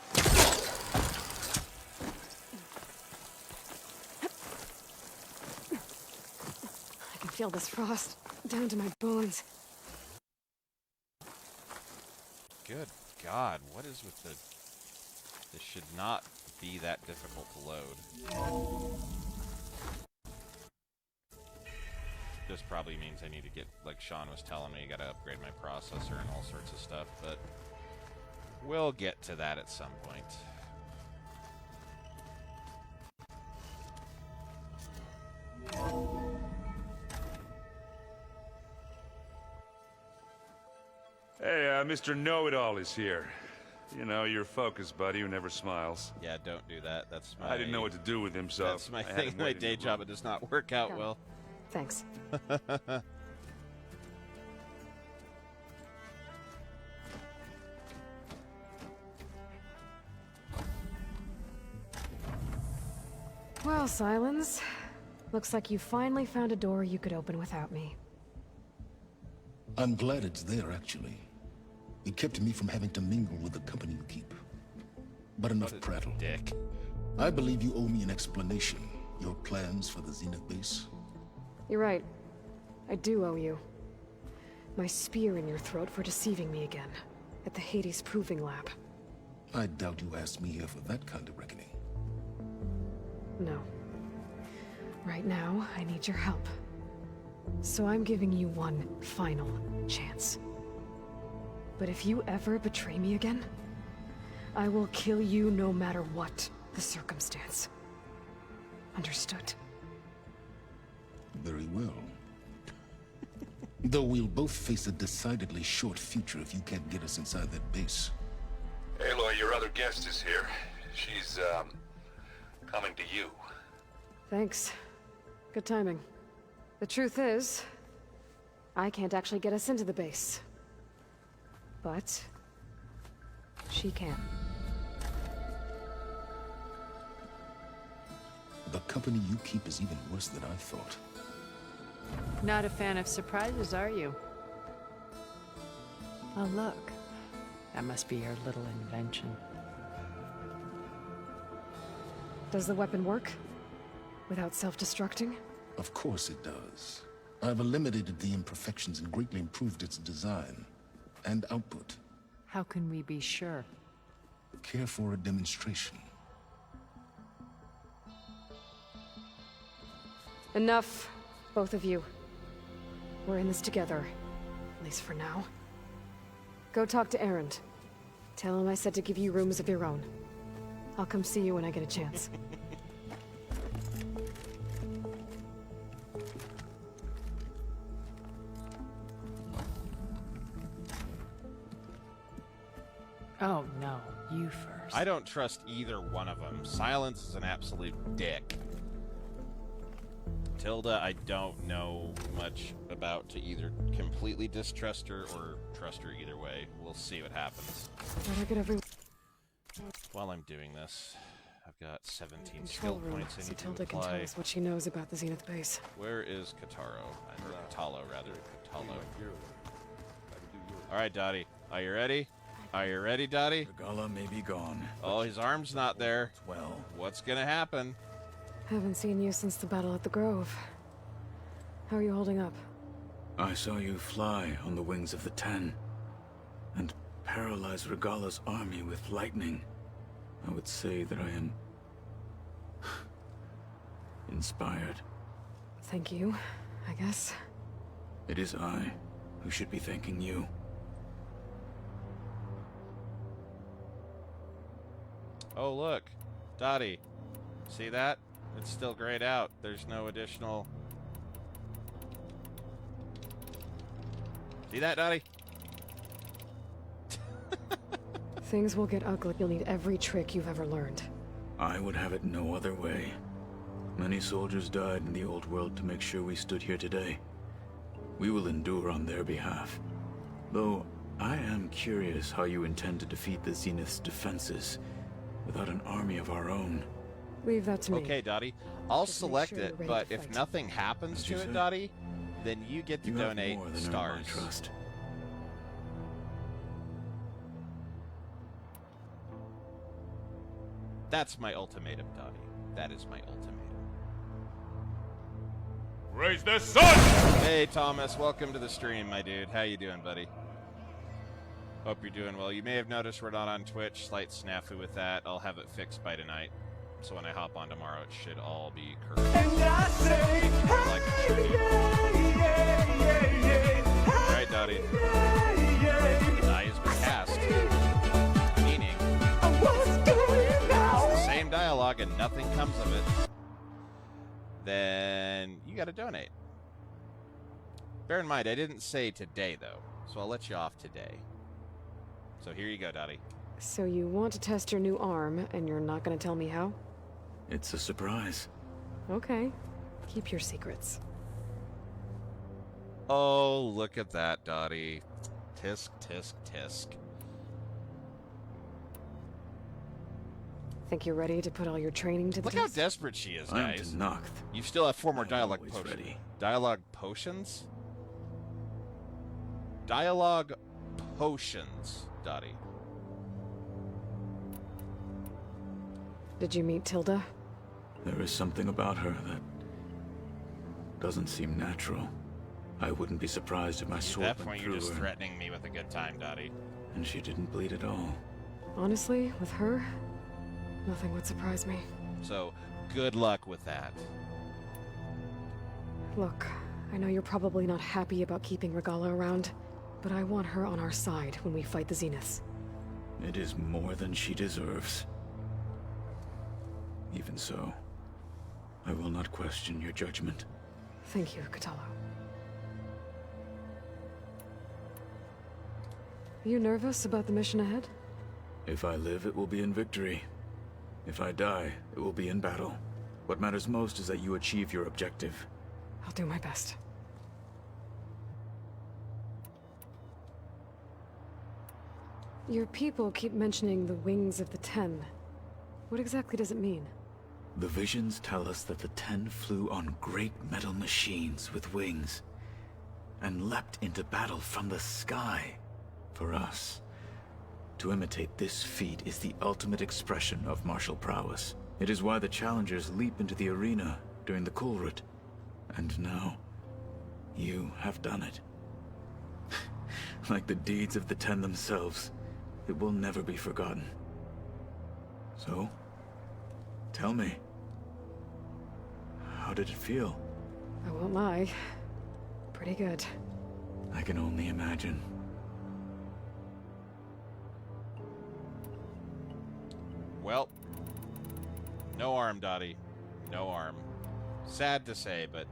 can feel this frost down to my bones. Good God, what is with the... This should not be that difficult to load. This probably means I need to get, like Sean was telling me, you gotta upgrade my processor and all sorts of stuff, but we'll get to that at some point. Hey, Mr. Know-It-All is here. You know, your focus buddy who never smiles. Yeah, don't do that. That's my... I didn't know what to do with him, so... That's my thing. My day job, it does not work out well. Thanks. Well, Silence. Looks like you finally found a door you could open without me. I'm glad it's there, actually. It kept me from having to mingle with the company you keep. But enough prattle. Dick. I believe you owe me an explanation. Your plans for the Zenith base? You're right. I do owe you. My spear in your throat for deceiving me again. At the Hades Proving Lab. I doubt you asked me here for that kind of reckoning. No. Right now, I need your help. So I'm giving you one final chance. But if you ever betray me again, I will kill you no matter what the circumstance. Understood? Very well. Though we'll both face a decidedly short future if you can't get us inside that base. Aloy, your other guest is here. She's, coming to you. Thanks. Good timing. The truth is, I can't actually get us into the base. But she can. The company you keep is even worse than I thought. Not a fan of surprises, are you? Oh, look. That must be your little invention. Does the weapon work? Without self-destructing? Of course it does. I've eliminated the imperfections and greatly improved its design and output. How can we be sure? Care for a demonstration? Enough, both of you. We're in this together, at least for now. Go talk to Erend. Tell him I said to give you rooms of your own. I'll come see you when I get a chance. Oh, no. You first. I don't trust either one of them. Silence is an absolute dick. Tilda, I don't know much about to either completely distrust her or trust her either way. We'll see what happens. Better get every... While I'm doing this, I've got 17 Control skill room, points I so need to Tilda can apply. tell us what she knows about the Zenith base. Where is Kataro? Or Katalo, rather. Katalo. Alright, Dottie. Are you ready? Are you ready, Dottie? Regala may be gone. Oh, his arm's not there. Well. What's gonna happen? Haven't seen you since the battle at the Grove. How are you holding up? I saw you fly on the wings of the Ten, and paralyze Regala's army with lightning. I would say that I am... inspired. Thank you, I guess. It is I who should be thanking you. Oh, look. Dottie. See that? It's still grayed out. There's no additional... See that, Dottie? Things will get ugly. You'll need every trick you've ever learned. I would have it no other way. Many soldiers died in the old world to make sure we stood here today. We will endure on their behalf. Though, I am curious how you intend to defeat the Zenith's defenses without an army of our own. Leave that to me. Okay, Dottie. I'll Just make select sure you're it, ready but to if fight. nothing happens to What'd you it, say? Dottie, then you get to You have donate more than earned stars. my trust. That's my ultimatum, Dottie. That is my ultimatum. Raise the sun! Hey, Thomas. Welcome to the stream, my dude. How you doing, buddy? Hope you're doing well. You may have noticed we're not on Twitch. Slight snafu with that. I'll have it fixed by tonight. So when I hop on tomorrow, it should all be correct. And I say, Like it should be. Right, Dottie. The die has been cast. Meaning, it's the same dialogue and nothing comes of it. Then you gotta donate. Bear in mind, I didn't say today, though. So I'll let you off today. So here you go, Dottie. So you want to test your new arm, and you're not going to tell me how? It's a surprise. Okay. Keep your secrets. Oh, look at that, Dottie. Tisk, tisk, tisk. Think you're ready to put all your training to the Look how test? desperate she is, I am guys. to Noct. You still have 4 more dialogue always potions. ready. Dialogue potions? Dialogue potions, Dottie. Did you meet Tilda? There is something about her that doesn't seem natural. I wouldn't be surprised if my At sword that went point, you're through just her, threatening me with a good time, Dottie. and she didn't bleed at all. Honestly, with her, nothing would surprise me. So, good luck with that. Look, I know you're probably not happy about keeping Regala around, but I want her on our side when we fight the Zeniths. It is more than she deserves. Even so, I will not question your judgment. Thank you, Katalo. You nervous about the mission ahead? If I live, it will be in victory. If I die, it will be in battle. What matters most is that you achieve your objective. I'll do my best. Your people keep mentioning the wings of the Ten. What exactly does it mean? The visions tell us that the Ten flew on great metal machines with wings, and leapt into battle from the sky. For us, to imitate this feat is the ultimate expression of martial prowess. It is why the challengers leap into the arena during the Kulrut. And now, you have done it. Like the deeds of the Ten themselves, it will never be forgotten. So, tell me, how did it feel? I won't lie. Pretty good. I can only imagine. Well, no arm, Dottie. No arm. Sad to say, but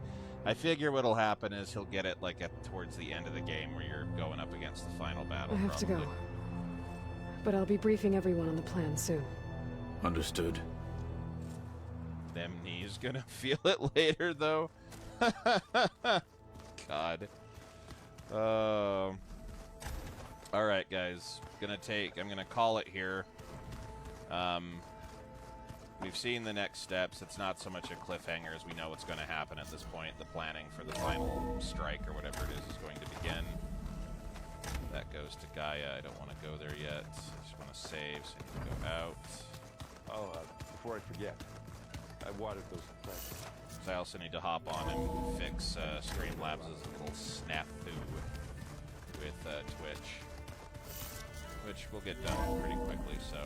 I figure what'll happen is he'll get it like towards the end of the game where you're going up against the final battle. I have probably. to go. But I'll be briefing everyone on the plan soon. Understood. Them knees gonna feel it later, though. God. Alright, guys. I'm gonna call it here. We've seen the next steps. It's not so much a cliffhanger as we know what's going to happen at this point. The planning for the final strike or whatever it is going to begin. That goes to Gaia. I don't want to go there yet. I just want to save, so I need to go out. Oh, before I forget, I watered those plants. So I also need to hop on and fix Streamlabs' little snafu with Twitch, which will get done pretty quickly. So,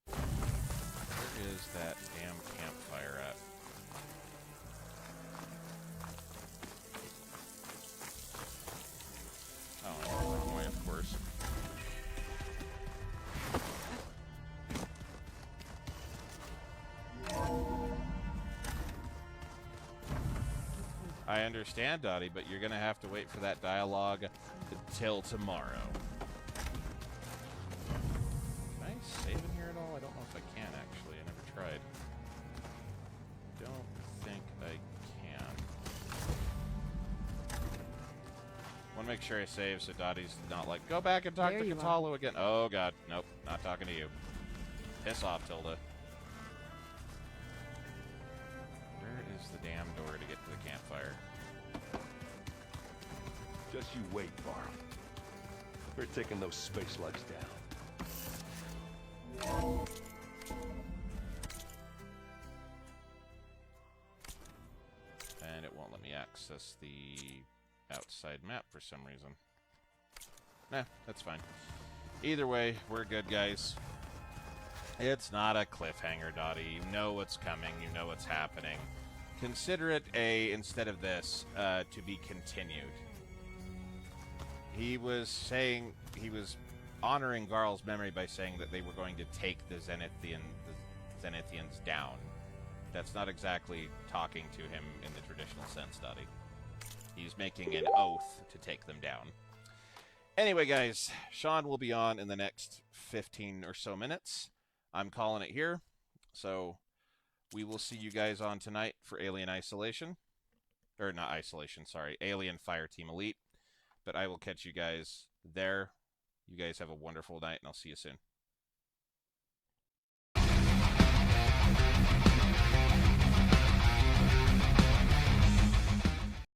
where is that damn campfire at? Oh, I went the wrong way, of course. I understand, Dottie, but you're going to have to wait for that dialogue until tomorrow. Can I save in here at all? I don't know if I can, actually. I never tried. Don't think I can. Want to make sure I save so Dottie's not like, go back and talk There to you Cthulhu again. Oh, God. Nope. Not talking to you. Piss off, Tilda. Where is the damn door to get to the campfire? Just you wait, Barb. We're taking those space slugs down. And it won't let me access the outside map for some reason. Nah, that's fine. Either way, we're good, guys. It's not a cliffhanger, Dottie. You know what's coming. You know what's happening. Consider it instead of this, to be continued. He was honoring Garl's memory by saying that they were going to take the Zenithians down. That's not exactly talking to him in the traditional sense, Dottie. He's making an oath to take them down. Anyway, guys, Sean will be on in the next 15 or so minutes. I'm calling it here. So we will see you guys on tonight for Alien Isolation. Or not Isolation, sorry. Alien Fireteam Elite. But I will catch you guys there. You guys have a wonderful night, and I'll see you soon.